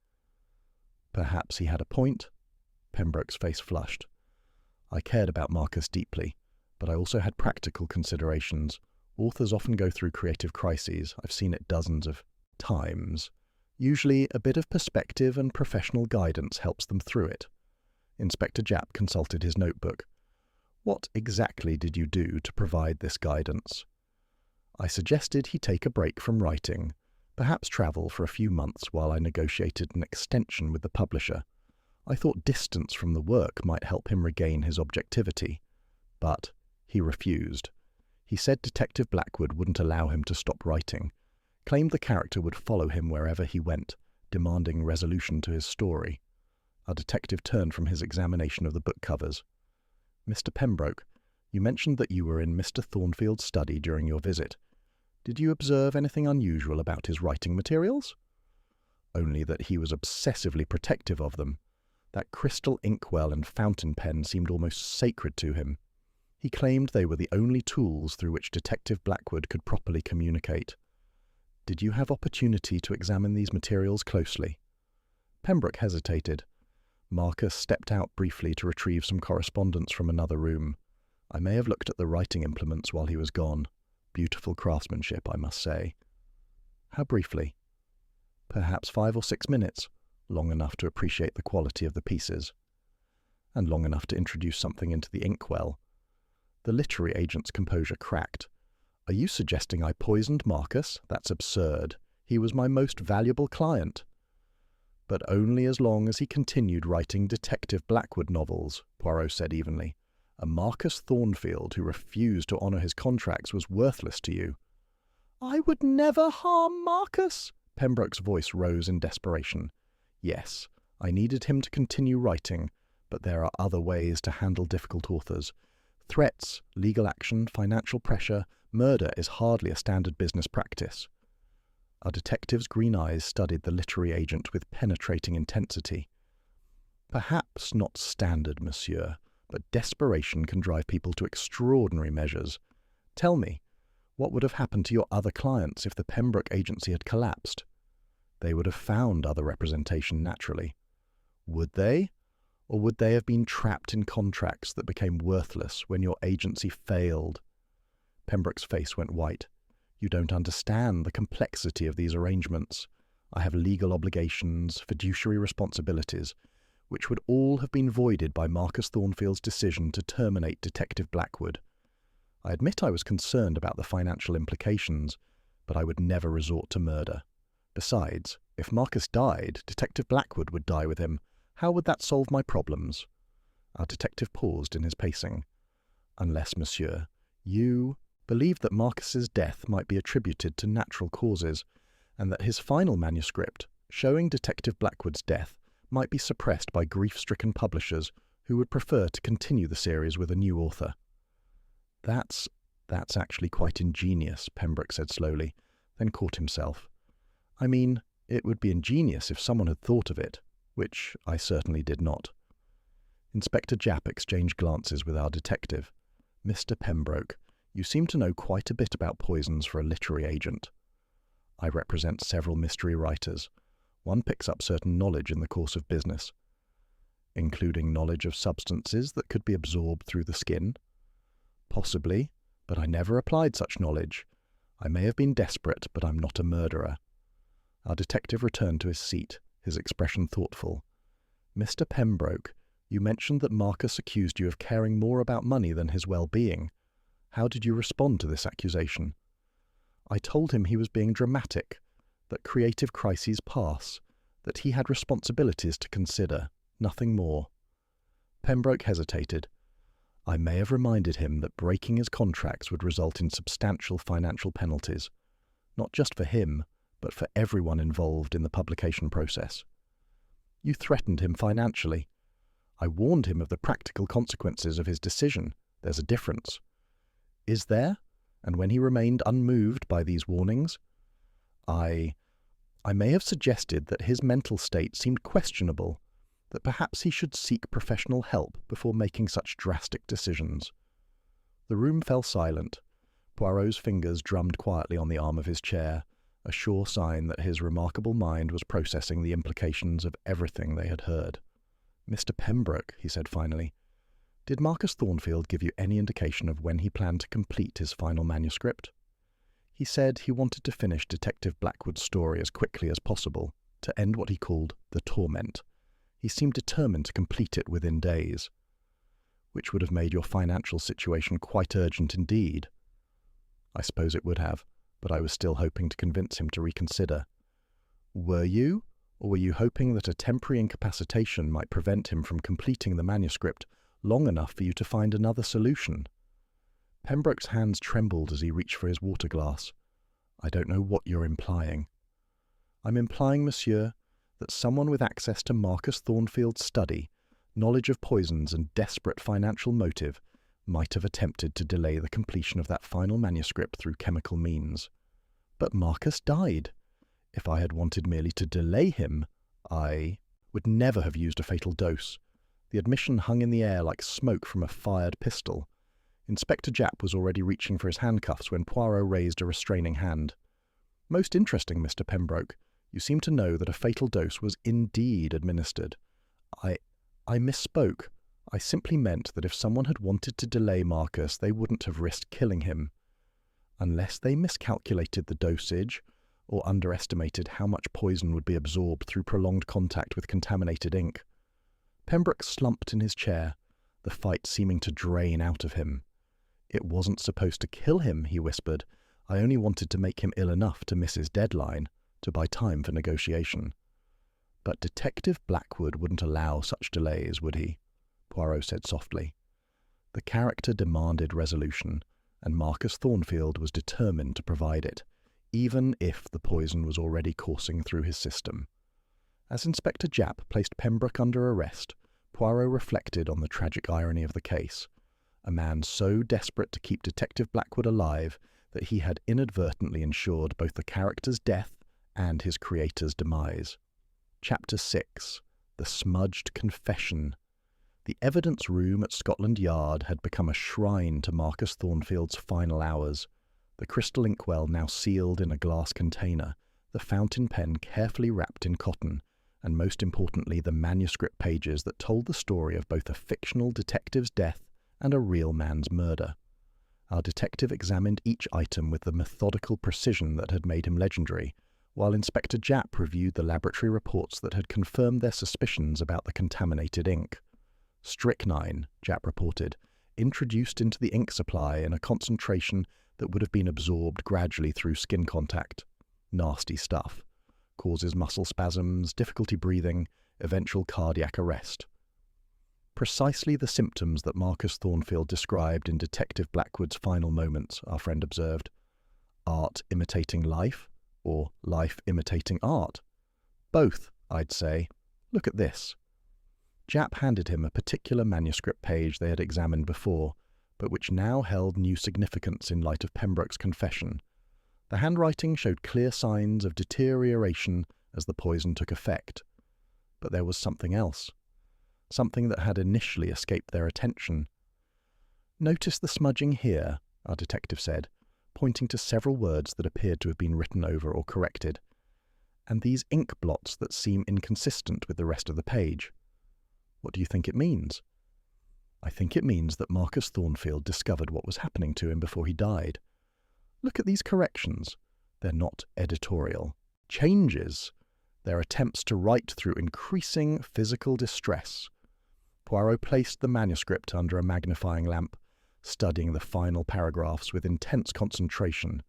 Perhaps he had a point. Pembroke's face flushed. I cared about Marcus deeply, but I also had practical considerations. Authors often go through creative crises. I've seen it dozens of times. Usually, a bit of perspective and professional guidance helps them through it. Inspector Japp consulted his notebook. What exactly did you do to provide this guidance? I suggested he take a break from writing, perhaps travel for a few months while I negotiated an extension with the publisher. I thought distance from the work might help him regain his objectivity. But he refused. He said Detective Blackwood wouldn't allow him to stop writing, claimed the character would follow him wherever he went, demanding resolution to his story. Our detective turned from his examination of the book covers. Mr. Pembroke, you mentioned that you were in Mr. Thornfield's study during your visit. Did you observe anything unusual about his writing materials? Only that he was obsessively protective of them. That crystal inkwell and fountain pen seemed almost sacred to him. He claimed they were the only tools through which Detective Blackwood could properly communicate. Did you have opportunity to examine these materials closely? Pembroke hesitated. Marcus stepped out briefly to retrieve some correspondence from another room. I may have looked at the writing implements while he was gone. Beautiful craftsmanship, I must say. How briefly? Perhaps 5 or 6 minutes, long enough to appreciate the quality of the pieces, and long enough to introduce something into the inkwell. The literary agent's composure cracked. Are you suggesting I poisoned Marcus? That's absurd. He was my most valuable client. But only as long as he continued writing Detective Blackwood novels, Poirot said evenly. A Marcus Thornfield who refused to honour his contracts was worthless to you. I would never harm Marcus. Pembroke's voice rose in desperation. Yes, I needed him to continue writing, but there are other ways to handle difficult authors. Threats, legal action, financial pressure, murder is hardly a standard business practice. Our detective's green eyes studied the literary agent with penetrating intensity. Perhaps not standard, monsieur, but desperation can drive people to extraordinary measures. Tell me, what would have happened to your other clients if the Pembroke agency had collapsed? They would have found other representation naturally. Would they? Or would they have been trapped in contracts that became worthless when your agency failed? Pembroke's face went white. You don't understand the complexity of these arrangements. I have legal obligations, fiduciary responsibilities, which would all have been voided by Marcus Thornfield's decision to terminate Detective Blackwood. I admit I was concerned about the financial implications, but I would never resort to murder. Besides, if Marcus died, Detective Blackwood would die with him. How would that solve my problems? Our detective paused in his pacing. Unless, monsieur, you believed that Marcus's death might be attributed to natural causes, and that his final manuscript, showing Detective Blackwood's death, might be suppressed by grief-stricken publishers who would prefer to continue the series with a new author. That's actually quite ingenious, Pembroke said slowly, then caught himself. I mean, it would be ingenious if someone had thought of it, which I certainly did not. Inspector Japp exchanged glances with our detective. Mr. Pembroke, you seem to know quite a bit about poisons for a literary agent. I represent several mystery writers. One picks up certain knowledge in the course of business, including knowledge of substances that could be absorbed through the skin. Possibly, but I never applied such knowledge. I may have been desperate, but I'm not a murderer. Our detective returned to his seat, his expression thoughtful. Mr. Pembroke, you mentioned that Marcus accused you of caring more about money than his well-being. How did you respond to this accusation? I told him he was being dramatic, that creative crises pass, that he had responsibilities to consider, nothing more. Pembroke hesitated. I may have reminded him that breaking his contracts would result in substantial financial penalties, not just for him, but for everyone involved in the publication process. You threatened him financially. I warned him of the practical consequences of his decision. There's a difference. Is there? And when he remained unmoved by these warnings, I may have suggested that his mental state seemed questionable, that perhaps he should seek professional help before making such drastic decisions. The room fell silent. Poirot's fingers drummed quietly on the arm of his chair, a sure sign that his remarkable mind was processing the implications of everything they had heard. "Mr. Pembroke," he said finally, "did Marcus Thornfield give you any indication of when he planned to complete his final manuscript?" "He said he wanted to finish Detective Blackwood's story as quickly as possible, to end what he called the torment. He seemed determined to complete it within days." "Which would have made your financial situation quite urgent indeed." "I suppose it would have, but I was still hoping to convince him to reconsider." "Were you? Or were you hoping that a temporary incapacitation might prevent him from completing the manuscript long enough for you to find another solution?" Pembroke's hands trembled as he reached for his water glass. "I don't know what you're implying." "I'm implying, monsieur, that someone with access to Marcus Thornfield's study, knowledge of poisons and desperate financial motive might have attempted to delay the completion of that final manuscript through chemical means. But Marcus died. If I had wanted merely to delay him, I would never have used a fatal dose." The admission hung in the air like smoke from a fired pistol. Inspector Japp was already reaching for his handcuffs when Poirot raised a restraining hand. "Most interesting, Mr. Pembroke. You seem to know that a fatal dose was indeed administered." I misspoke. I simply meant that if someone had wanted to delay Marcus, they wouldn't have risked killing him. Unless they miscalculated the dosage, or underestimated how much poison would be absorbed through prolonged contact with contaminated ink. Pembroke slumped in his chair, the fight seeming to drain out of him. "It wasn't supposed to kill him," he whispered. "I only wanted to make him ill enough to miss his deadline, to buy time for negotiation." "But Detective Blackwood wouldn't allow such delays, would he?" Poirot said softly. The character demanded resolution, and Marcus Thornfield was determined to provide it, even if the poison was already coursing through his system. As Inspector Japp placed Pembroke under arrest, Poirot reflected on the tragic irony of the case. A man so desperate to keep Detective Blackwood alive that he had inadvertently ensured both the character's death and his creator's demise. Chapter 6. The Smudged Confession. The evidence room at Scotland Yard had become a shrine to Marcus Thornfield's final hours. The crystal inkwell now sealed in a glass container, the fountain pen carefully wrapped in cotton, and most importantly the manuscript pages that told the story of both a fictional detective's death and a real man's murder. Our detective examined each item with the methodical precision that had made him legendary, while Inspector Japp reviewed the laboratory reports that had confirmed their suspicions about the contaminated ink. "Strychnine," Japp reported, "introduced into the ink supply in a concentration that would have been absorbed gradually through skin contact. Nasty stuff. Causes muscle spasms, difficulty breathing, eventual cardiac arrest." "Precisely the symptoms that Marcus Thornfield described in Detective Blackwood's final moments," our friend observed. "Art imitating life, or life imitating art?" "Both, I'd say. Look at this." Japp handed him a particular manuscript page they had examined before, but which now held new significance in light of Pembroke's confession. The handwriting showed clear signs of deterioration as the poison took effect. But there was something else. Something that had initially escaped their attention. "Notice the smudging here," our detective said, pointing to several words that appeared to have been written over or corrected. "And these ink blots that seem inconsistent with the rest of the page. What do you think it means?" "I think it means that Marcus Thornfield discovered what was happening to him before he died. Look at these corrections. They're not editorial changes. They're attempts to write through increasing physical distress." Poirot placed the manuscript under a magnifying lamp, studying the final paragraphs with intense concentration.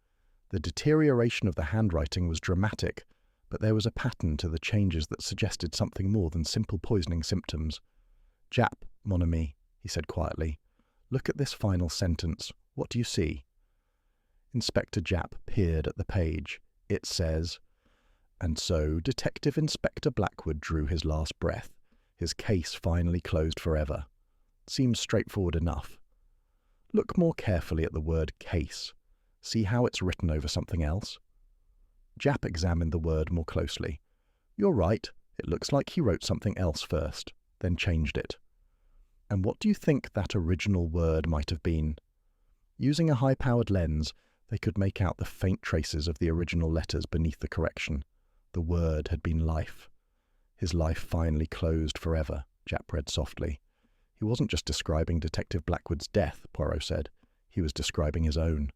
The deterioration of the handwriting was dramatic, but there was a pattern to the changes that suggested something more than simple poisoning symptoms. "Japp, mon ami," he said quietly, "look at this final sentence. What do you see?" Inspector Japp peered at the page. It says, "And so Detective Inspector Blackwood drew his last breath, his case finally closed forever." Seems straightforward enough. Look more carefully at the word case. See how it's written over something else? Japp examined the word more closely. "You're right, It looks like he wrote something else first, then changed it. And what do you think that original word might have been? Using a high-powered lens, they could make out the faint traces of the original letters beneath the correction. The word had been life. His life finally closed forever, Japp read softly. He wasn't just describing Detective Blackwood's death, Poirot said. He was describing his own.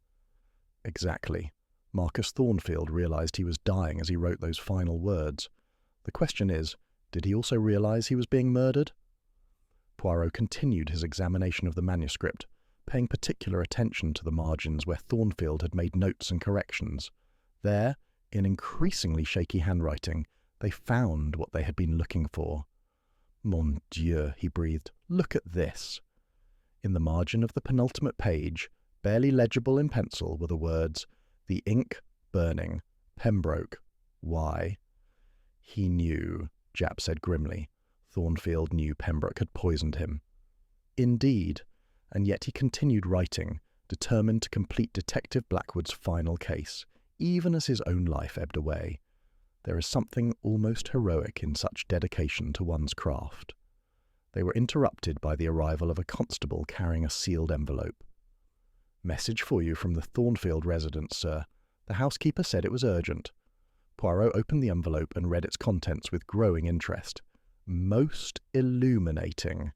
Exactly. Marcus Thornfield realized he was dying as he wrote those final words. The question is, did he also realize he was being murdered? Poirot continued his examination of the manuscript, paying particular attention to the margins where Thornfield had made notes and corrections. There, in increasingly shaky handwriting, they found what they had been looking for. Mon Dieu, he breathed, look at this. In the margin of the penultimate page, barely legible in pencil, were the words, "The ink burning. Pembroke. Why?" He knew, Japp said grimly. Thornfield knew Pembroke had poisoned him. Indeed, and yet he continued writing, determined to complete Detective Blackwood's final case, even as his own life ebbed away. There is something almost heroic in such dedication to one's craft. They were interrupted by the arrival of a constable carrying a sealed envelope. "Message for you from the Thornfield residence, sir. The housekeeper said it was urgent." Poirot opened the envelope and read its contents with growing interest. Most illuminating.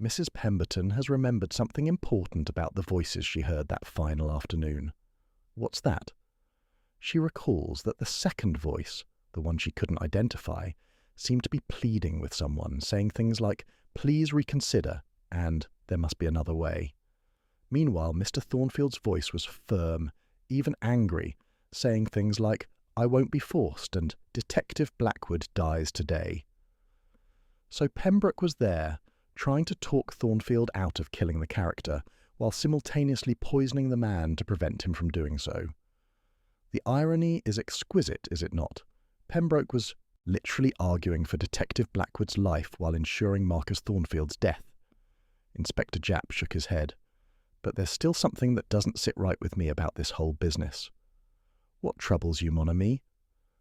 Mrs. Pemberton has remembered something important about the voices she heard that final afternoon. What's that? She recalls that the second voice, the one she couldn't identify, seemed to be pleading with someone, saying things like, "Please reconsider," and "There must be another way." Meanwhile, Mr. Thornfield's voice was firm, even angry, saying things like, "I won't be forced," and "Detective Blackwood dies today." So Pembroke was there, trying to talk Thornfield out of killing the character, while simultaneously poisoning the man to prevent him from doing so. The irony is exquisite, is it not? Pembroke was literally arguing for Detective Blackwood's life while ensuring Marcus Thornfield's death. Inspector Japp shook his head. But there's still something that doesn't sit right with me about this whole business. What troubles you, mon ami?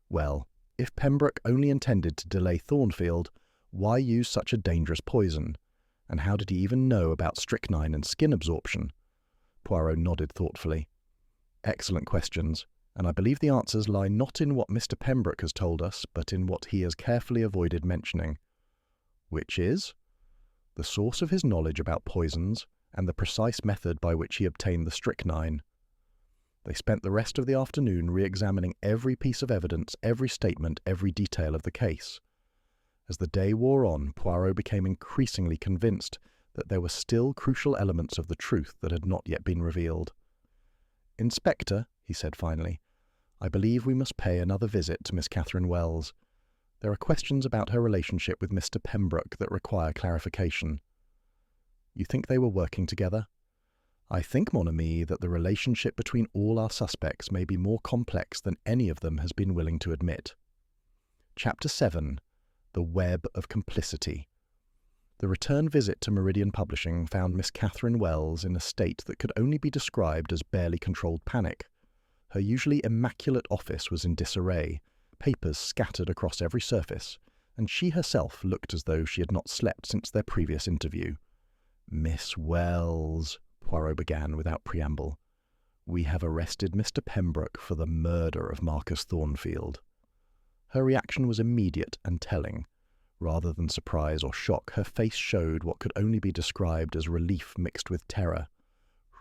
Well, if Pembroke only intended to delay Thornfield, why use such a dangerous poison? And how did he even know about strychnine and skin absorption? Poirot nodded thoughtfully. Excellent questions, and I believe the answers lie not in what Mr. Pembroke has told us, but in what he has carefully avoided mentioning. Which is? The source of his knowledge about poisons, and the precise method by which he obtained the strychnine. They spent the rest of the afternoon re-examining every piece of evidence, every statement, every detail of the case. As the day wore on, Poirot became increasingly convinced that there were still crucial elements of the truth that had not yet been revealed. "Inspector," he said finally, "I believe we must pay another visit to Miss Catherine Wells. There are questions about her relationship with Mr. Pembroke that require clarification." "You think they were working together?" "I think, mon ami, that the relationship between all our suspects may be more complex than any of them has been willing to admit." Chapter 7. The Web of Complicity. The return visit to Meridian Publishing found Miss Catherine Wells in a state that could only be described as barely controlled panic. Her usually immaculate office was in disarray, papers scattered across every surface, and she herself looked as though she had not slept since their previous interview. "Miss Wells," Poirot began without preamble, "we have arrested Mr. Pembroke for the murder of Marcus Thornfield." Her reaction was immediate and telling. Rather than surprise or shock, her face showed what could only be described as relief mixed with terror.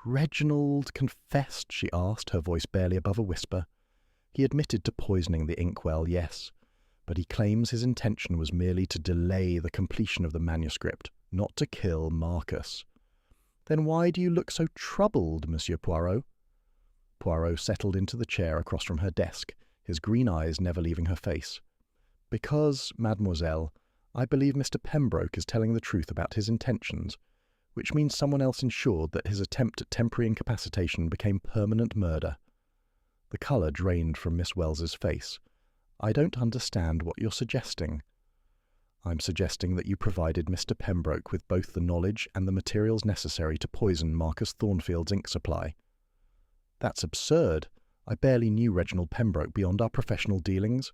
"Reginald confessed?" she asked, her voice barely above a whisper. "He admitted to poisoning the inkwell, yes, but he claims his intention was merely to delay the completion of the manuscript, not to kill Marcus." "Then why do you look so troubled, Monsieur Poirot?" Poirot settled into the chair across from her desk, his green eyes never leaving her face. "Because, mademoiselle, I believe Mr. Pembroke is telling the truth about his intentions, which means someone else ensured that his attempt at temporary incapacitation became permanent murder." The colour drained from Miss Wells's face. "I don't understand what you're suggesting." "I'm suggesting that you provided Mr. Pembroke with both the knowledge and the materials necessary to poison Marcus Thornfield's ink supply." "That's absurd. I barely knew Reginald Pembroke beyond our professional dealings."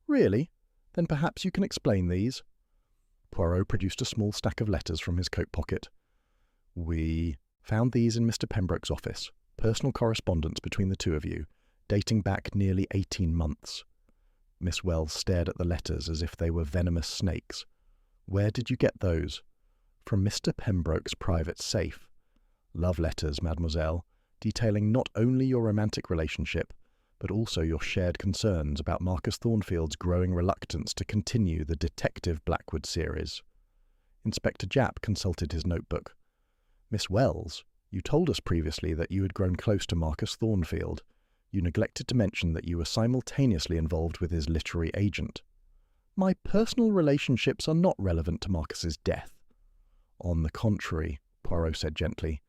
"Really? Then perhaps you can explain these. Poirot produced a small stack of letters from his coat pocket. We found these in Mr. Pembroke's office, personal correspondence between the two of you, dating back nearly 18 months. Miss Wells stared at the letters as if they were venomous snakes. Where did you get those? From Mr. Pembroke's private safe. Love letters, mademoiselle, detailing not only your romantic relationship, but also your shared concerns about Marcus Thornfield's growing reluctance to continue the Detective Blackwood series. Inspector Japp consulted his notebook. Miss Wells, you told us previously that you had grown close to Marcus Thornfield. You neglected to mention that you were simultaneously involved with his literary agent. My personal relationships are not relevant to Marcus's death. On the contrary, Poirot said gently,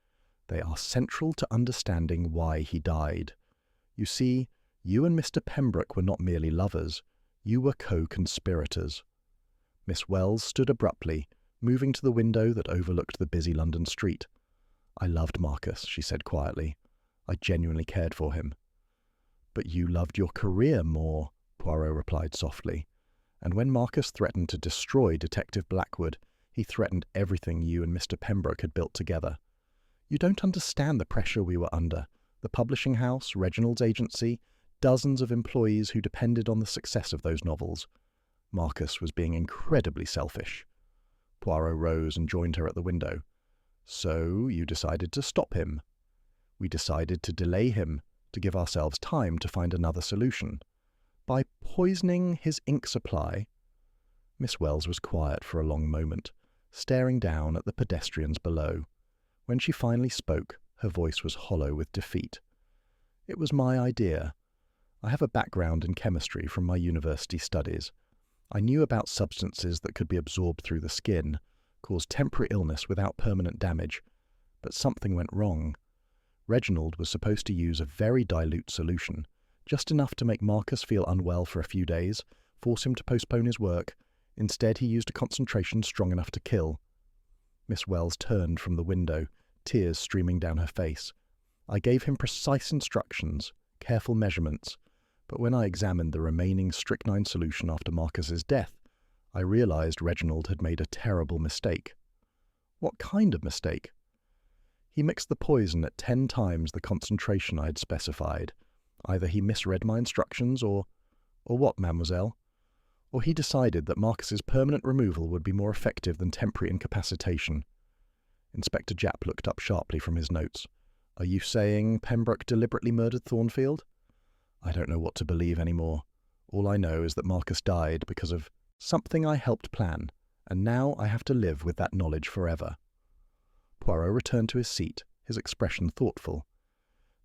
they are central to understanding why he died. You see, you and Mr. Pembroke were not merely lovers, you were co-conspirators. Miss Wells stood abruptly, moving to the window that overlooked the busy London street. I loved Marcus, she said quietly. I genuinely cared for him. But you loved your career more, Poirot replied softly. And when Marcus threatened to destroy Detective Blackwood, he threatened everything you and Mr. Pembroke had built together. You don't understand the pressure we were under. The publishing house, Reginald's agency, dozens of employees who depended on the success of those novels. Marcus was being incredibly selfish. Poirot rose and joined her at the window. So you decided to stop him. We decided to delay him, to give ourselves time to find another solution. By poisoning his ink supply. Miss Wells was quiet for a long moment, staring down at the pedestrians below. When she finally spoke, her voice was hollow with defeat. It was my idea. I have a background in chemistry from my university studies. I knew about substances that could be absorbed through the skin, cause temporary illness without permanent damage. But something went wrong. Reginald was supposed to use a very dilute solution, just enough to make Marcus feel unwell for a few days, force him to postpone his work. Instead, he used a concentration strong enough to kill. Miss Wells turned from the window, tears streaming down her face. I gave him precise instructions, careful measurements, but when I examined the remaining strychnine solution after Marcus's death, I realized Reginald had made a terrible mistake. What kind of mistake? He mixed the poison at 10 times the concentration I had specified. Either he misread my instructions or what, mademoiselle? Or he decided that Marcus's permanent removal would be more effective than temporary incapacitation. Inspector Japp looked up sharply from his notes. Are you saying Pembroke deliberately murdered Thornfield? I don't know what to believe anymore. All I know is that Marcus died because of something I helped plan, and now I have to live with that knowledge forever. Poirot returned to his seat, his expression thoughtful.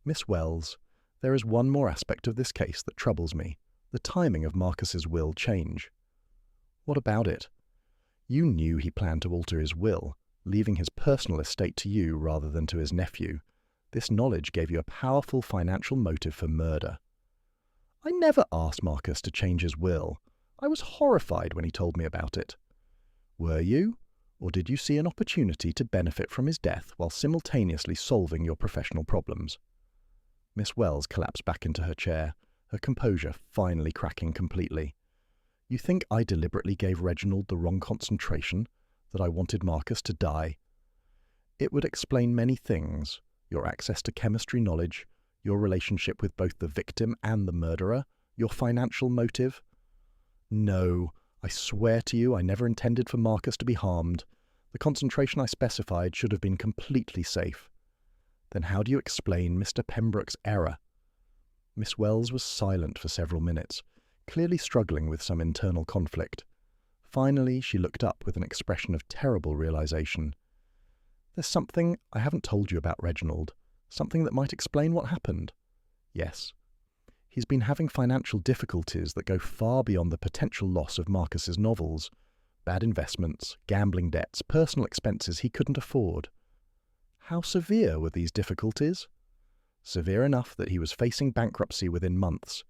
Miss Wells, there is one more aspect of this case that troubles me, the timing of Marcus's will change. What about it? You knew he planned to alter his will, leaving his personal estate to you rather than to his nephew. This knowledge gave you a powerful financial motive for murder. I never asked Marcus to change his will. I was horrified when he told me about it. Were you? Or did you see an opportunity to benefit from his death while simultaneously solving your professional problems? Miss Wells collapsed back into her chair, her composure finally cracking completely. You think I deliberately gave Reginald the wrong concentration, that I wanted Marcus to die? It would explain many things, your access to chemistry knowledge, your relationship with both the victim and the murderer, your financial motive. No, I swear to you I never intended for Marcus to be harmed. The concentration I specified should have been completely safe. Then how do you explain Mr. Pembroke's error? Miss Wells was silent for several minutes, clearly struggling with some internal conflict. Finally, she looked up with an expression of terrible realization. There's something I haven't told you about Reginald, something that might explain what happened. Yes. He's been having financial difficulties that go far beyond the potential loss of Marcus's novels. Bad investments, gambling debts, personal expenses he couldn't afford. How severe were these difficulties? Severe enough that he was facing bankruptcy within months.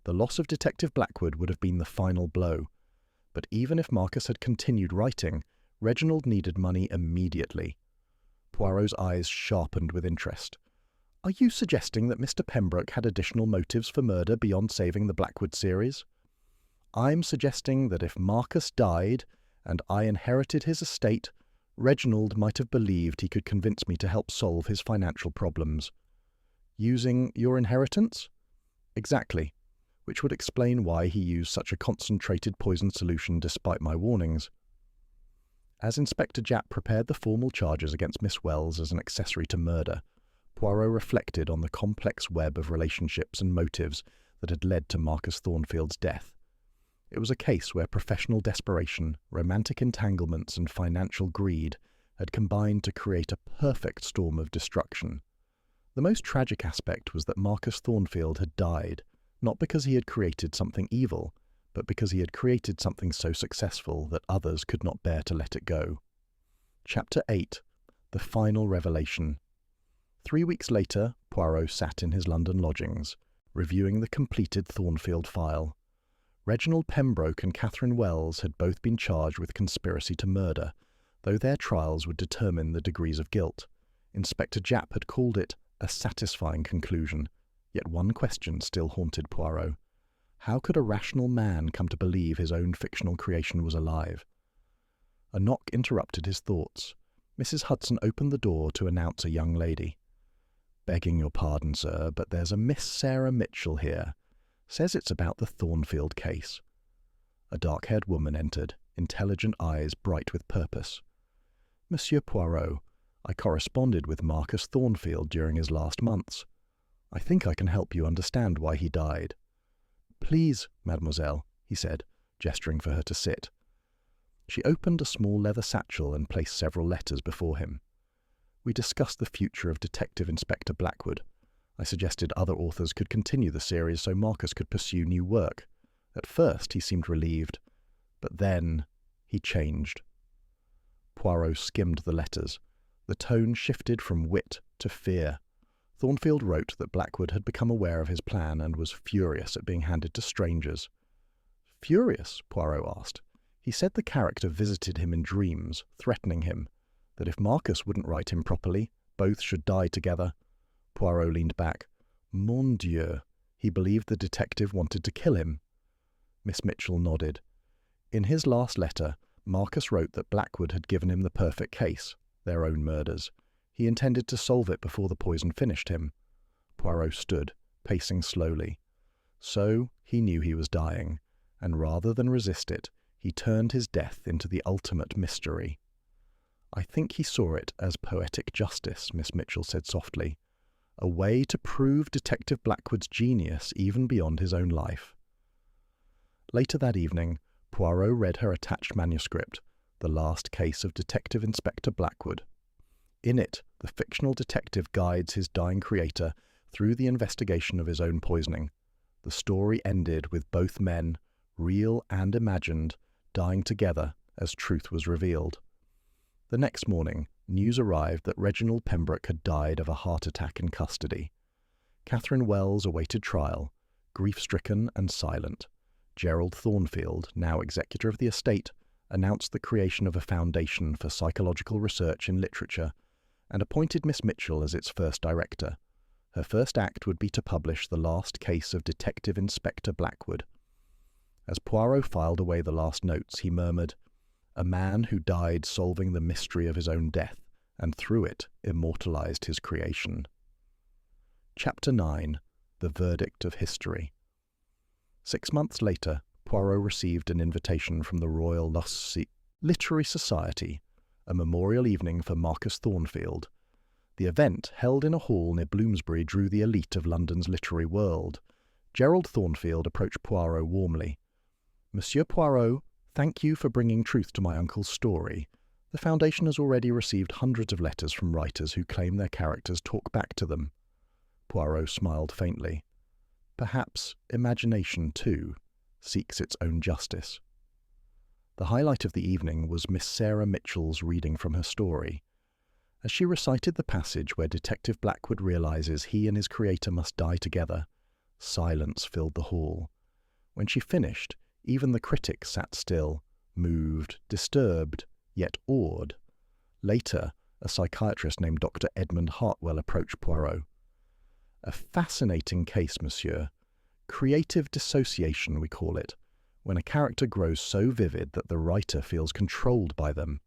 The loss of Detective Blackwood would have been the final blow. But even if Marcus had continued writing, Reginald needed money immediately. Poirot's eyes sharpened with interest. Are you suggesting that Mr. Pembroke had additional motives for murder beyond saving the Blackwood series? I'm suggesting that if Marcus died and I inherited his estate, Reginald might have believed he could convince me to help solve his financial problems. Using your inheritance? Exactly, which would explain why he used such a concentrated poison solution despite my warnings. As Inspector Japp prepared the formal charges against Miss Wells as an accessory to murder, Poirot reflected on the complex web of relationships and motives that had led to Marcus Thornfield's death. It was a case where professional desperation, romantic entanglements, and financial greed had combined to create a perfect storm of destruction. The most tragic aspect was that Marcus Thornfield had died, not because he had created something evil, but because he had created something so successful that others could not bear to let it go. Chapter 8. The Final Revelation. 3 weeks later, Poirot sat in his London lodgings, reviewing the completed Thornfield file. Reginald Pembroke and Catherine Wells had both been charged with conspiracy to murder, though their trials would determine the degrees of guilt. Inspector Japp had called it a satisfying conclusion, yet one question still haunted Poirot. How could a rational man come to believe his own fictional creation was alive? A knock interrupted his thoughts. Mrs. Hudson opened the door to announce a young lady. "Begging your pardon, sir, but there's a Miss Sarah Mitchell here. Says it's about the Thornfield case." A dark-haired woman entered, intelligent eyes bright with purpose. "Monsieur Poirot, I corresponded with Marcus Thornfield during his last months. I think I can help you understand why he died." "Please, mademoiselle," he said, gesturing for her to sit. She opened a small leather satchel and placed several letters before him. "We discussed the future of Detective Inspector Blackwood. I suggested other authors could continue the series so Marcus could pursue new work. At first he seemed relieved, but then he changed." Poirot skimmed the letters. The tone shifted from wit to fear. Thornfield wrote that Blackwood had become aware of his plan and was furious at being handed to strangers. "Furious?" Poirot asked. "He said the character visited him in dreams, threatening him, that if Marcus wouldn't write him properly, both should die together." Poirot leaned back. "Mon Dieu, he believed the detective wanted to kill him." Miss Mitchell nodded. "In his last letter, Marcus wrote that Blackwood had given him the perfect case, their own murders. He intended to solve it before the poison finished him." Poirot stood, pacing slowly. So he knew he was dying, and rather than resist it, he turned his death into the ultimate mystery. "I think he saw it as poetic justice," Miss Mitchell said softly. "A way to prove Detective Blackwood's genius even beyond his own life." Later that evening, Poirot read her attached manuscript, The Last Case of Detective Inspector Blackwood. In it, the fictional detective guides his dying creator through the investigation of his own poisoning. The story ended with both men, real and imagined, dying together as truth was revealed. The next morning, news arrived that Reginald Pembroke had died of a heart attack in custody. Catherine Wells awaited trial, grief-stricken and silent. Gerald Thornfield, now executor of the estate, announced the creation of a foundation for psychological research in literature and appointed Miss Mitchell as its first director. Her first act would be to publish The Last Case of Detective Inspector Blackwood. As Poirot filed away the last notes, he murmured, "A man who died solving the mystery of his own death, and through it immortalized his creation." Chapter 9. The Verdict of History. 6 months later, Poirot received an invitation from the Royal Literary Society, a memorial evening for Marcus Thornfield. The event, held in a hall near Bloomsbury, drew the elite of London's literary world. Gerald Thornfield approached Poirot warmly. "Monsieur Poirot, thank you for bringing truth to my uncle's story. The Foundation has already received hundreds of letters from writers who claim their characters talk back to them." Poirot smiled faintly. "Perhaps imagination, too, seeks its own justice." The highlight of the evening was Miss Sarah Mitchell's reading from her story. As she recited the passage where Detective Blackwood realizes he and his creator must die together, silence filled the hall. When she finished, even the critics sat still, moved, disturbed, yet awed. Later, a psychiatrist named Dr. Edmund Hartwell approached Poirot. "A fascinating case, monsieur. Creative dissociation, we call it. when a character grows so vivid that the writer feels controlled by them.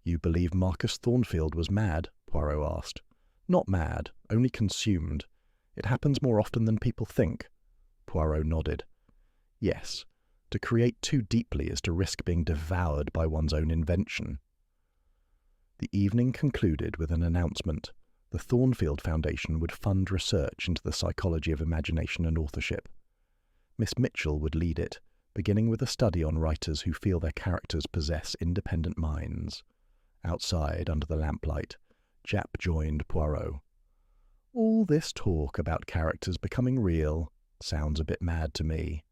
"You believe Marcus Thornfield was mad?" Poirot asked. "Not mad, only consumed. It happens more often than people think." Poirot nodded. "Yes, to create too deeply is to risk being devoured by one's own invention." The evening concluded with an announcement. The Thornfield Foundation would fund research into the psychology of imagination and authorship. Miss Mitchell would lead it, beginning with a study on writers who feel their characters possess independent minds. Outside, under the lamplight, Japp joined Poirot. "All this talk about characters becoming real sounds a bit mad to me."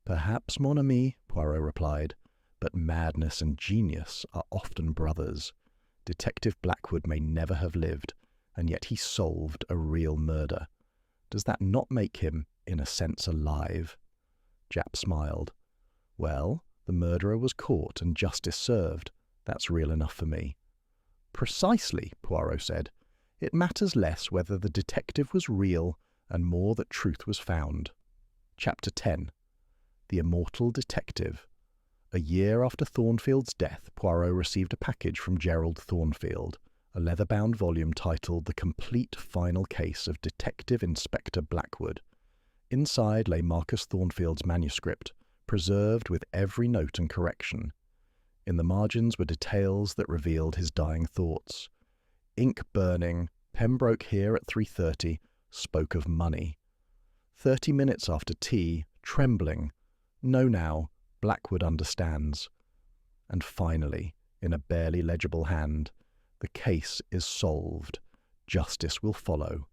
"Perhaps, mon ami," Poirot replied, "but madness and genius are often brothers. Detective Blackwood may never have lived, and yet he solved a real murder. Does that not make him, in a sense, alive?" Japp smiled. "Well, the murderer was caught and justice served. That's real enough for me." "Precisely," Poirot said. "It matters less whether the detective was real and more that truth was found." Chapter 10. The Immortal Detective. A year after Thornfield's death, Poirot received a package from Gerald Thornfield, a leather-bound volume titled The Complete Final Case of Detective Inspector Blackwood. Inside lay Marcus Thornfield's manuscript, preserved with every note and correction. In the margins were details that revealed his dying thoughts. "Ink burning, Pembroke here at 3:30, spoke of money. 30 minutes after tea, trembling. No now, Blackwood understands." And finally, in a barely legible hand, "The case is solved. Justice will follow."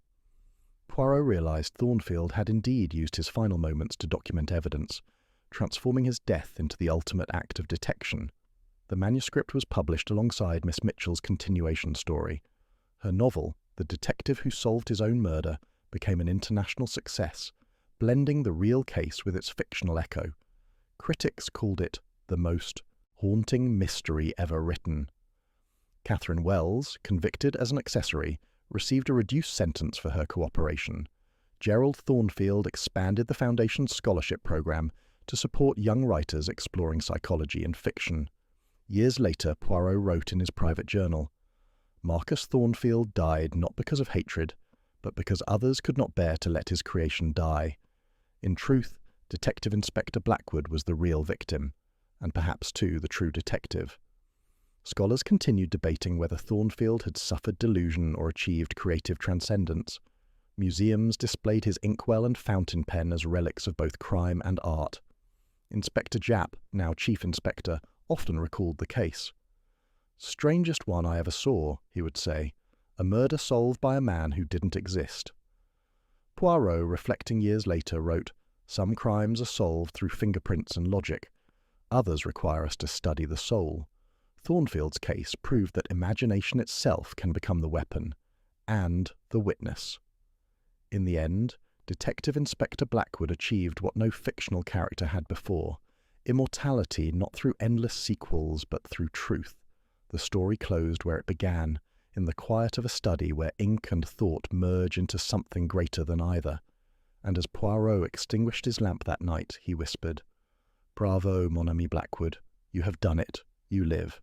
Poirot realized Thornfield had indeed used his final moments to document evidence, transforming his death into the ultimate act of detection. The manuscript was published alongside Miss Mitchell's continuation story. Her novel, The Detective Who Solved His Own Murder, became an international success, blending the real case with its fictional echo. Critics called it the most haunting mystery ever written. Catherine Wells, convicted as an accessory, received a reduced sentence for her cooperation. Gerald Thornfield expanded the Foundation's scholarship program to support young writers exploring psychology and fiction. Years later, Poirot wrote in his private journal, "Marcus Thornfield died not because of hatred, but because others could not bear to let his creation die. In truth, Detective Inspector Blackwood was the real victim, and perhaps, too, the true detective." Scholars continued debating whether Thornfield had suffered delusion or achieved creative transcendence. Museums displayed his inkwell and fountain pen as relics of both crime and art. Inspector Japp, now Chief Inspector, often recalled the case. "Strangest one I ever saw," he would say, "a murder solved by a man who didn't exist." Poirot, reflecting years later, wrote, "Some crimes are solved through fingerprints and logic. Others require us to study the soul. Thornfield's case proved that imagination itself can become the weapon, and the witness." In the end, Detective Inspector Blackwood achieved what no fictional character had before: immortality not through endless sequels but through truth. The story closed where it began, in the quiet of a study where ink and thought merge into something greater than either. And as Poirot extinguished his lamp that night, he whispered, "Bravo, mon ami Blackwood. You have done it. You live."